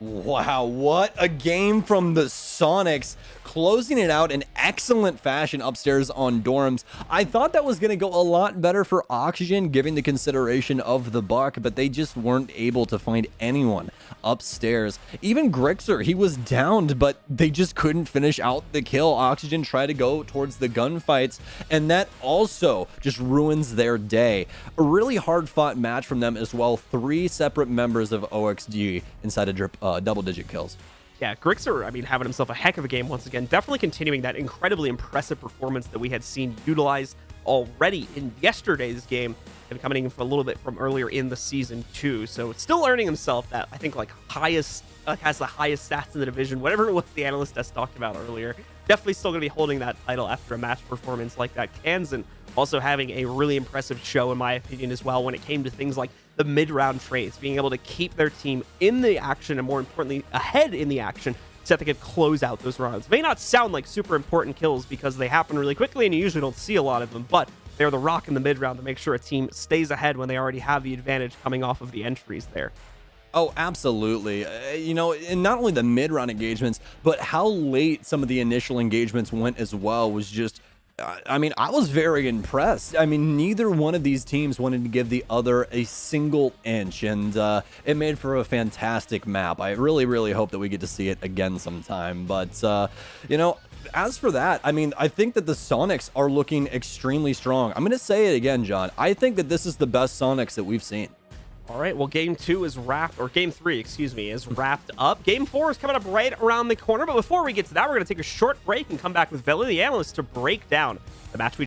Wow, what a game from the Soniqs, closing it out in excellent fashion upstairs on dorms. I thought that was going to go a lot better for Oxygen, given the consideration of the buck, but they just weren't able to find anyone upstairs. Even Grixer, he was downed, but they just couldn't finish out the kill. Oxygen tried to go towards the gunfights, and that also just ruins their day. A really hard-fought match from them as well. 3 separate members of OXG inside a double-digit kills. Yeah, Grixer, I mean, having himself a heck of a game once again, definitely continuing that incredibly impressive performance that we had seen utilized already in yesterday's game, and coming in for a little bit from earlier in the season too. So it's still earning himself that, I think, like highest, has the highest stats in the division, whatever it was the analyst desk talked about earlier. Definitely still going to be holding that title after a match performance like that. Kansan also having a really impressive show, in my opinion, as well, when it came to things like the mid-round trades, being able to keep their team in the action and, more importantly, ahead in the action so that they could close out those rounds. May not sound like super important kills because they happen really quickly and you usually don't see a lot of them, but they're the rock in the mid-round to make sure a team stays ahead when they already have the advantage coming off of the entries there. Oh, absolutely. You know, and not only the mid-round engagements, but how late some of the initial engagements went as well was just... I mean, I was very impressed. I mean, neither one of these teams wanted to give the other a single inch, and it made for a fantastic map. I really, really hope that we get to see it again sometime. But, you know, as for that, I mean, I think that the Soniqs are looking extremely strong. I'm going to say it again, John. I think that this is the best Soniqs that we've seen. All right, well, game 2 is wrapped, or game 3, excuse me, is wrapped up. Game 4 is coming up right around the corner, but before we get to that, we're going to take a short break and come back with Veli, the analyst, to break down the match we